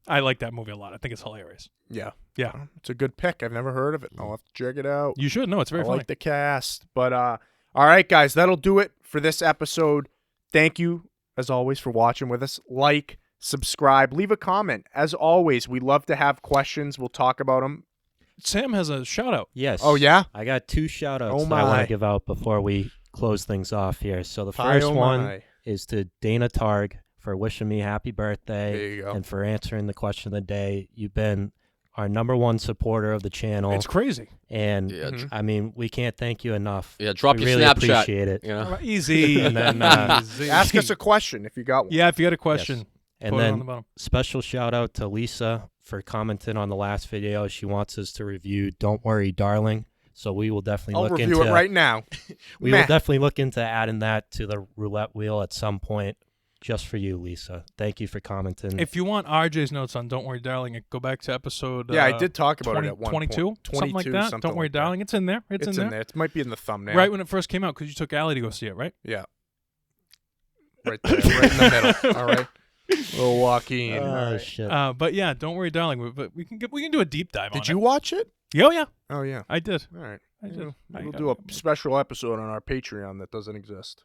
I like that movie a lot. I think it's hilarious. Yeah, it's a good pick. I've never heard of it. I'll have to check it out. You should. No, it's very funny. I like the cast. But all right, guys, that'll do it for this episode. Thank you, as always, for watching with us. Like, subscribe, leave a comment. As always, we love to have questions. We'll talk about them. Sam has a shout out. Yes. Oh, yeah? I got 2 shout outs that I want to give out before we close things off here. So the first one is to Dana Targ for wishing me happy birthday. There you go. And for answering the question of the day. You've been our #1 supporter of the channel. It's crazy. And I mean, we can't thank you enough. Yeah, drop your really Snapchat. Appreciate it. Yeah. Easy. And then ask us a question if you got one. Yeah, if you got a question. Yes. And then special shout out to Lisa for commenting on the last video. She wants us to review Don't Worry, Darling. So we will definitely I'll review it right now. We will definitely look into adding that to the roulette wheel at some point. Just for you, Lisa. Thank you for commenting. If you want RJ's notes on Don't Worry, Darling, go back to episode I did talk about it at 22, point. Something like that. Don't Worry, Darling. It's in there. It's in there. It might be in the thumbnail. Right when it first came out, because you took Allie to go see it, right? Yeah. Right there. Right in the middle. All right. Little Joaquin. Oh, shit. But yeah, Don't Worry, Darling. But we can do a deep dive on it. Did you watch it? Oh, yeah. Oh, yeah. I did. All right. I did. We'll do a special episode on our Patreon that doesn't exist.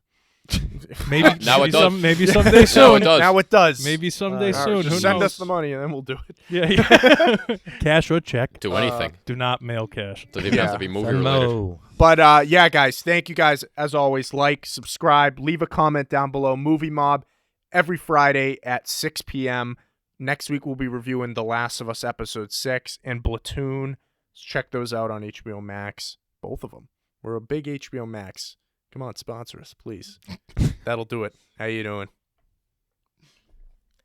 Maybe now it does. Maybe someday soon. Now it does. Maybe someday soon. Right, Who send knows? us the money and then we'll do it. Yeah. Cash or check. Do anything. Do not mail cash. Doesn't even have to be movie related. But yeah, guys, thank you guys as always. Like, subscribe, leave a comment down below. Movie Mob every Friday at 6 p.m. Next week we'll be reviewing The Last of Us episode 6 and Platoon. So check those out on HBO Max. Both of them. We're a big HBO Max. Come on, sponsor us, please. That'll do it. How you doing?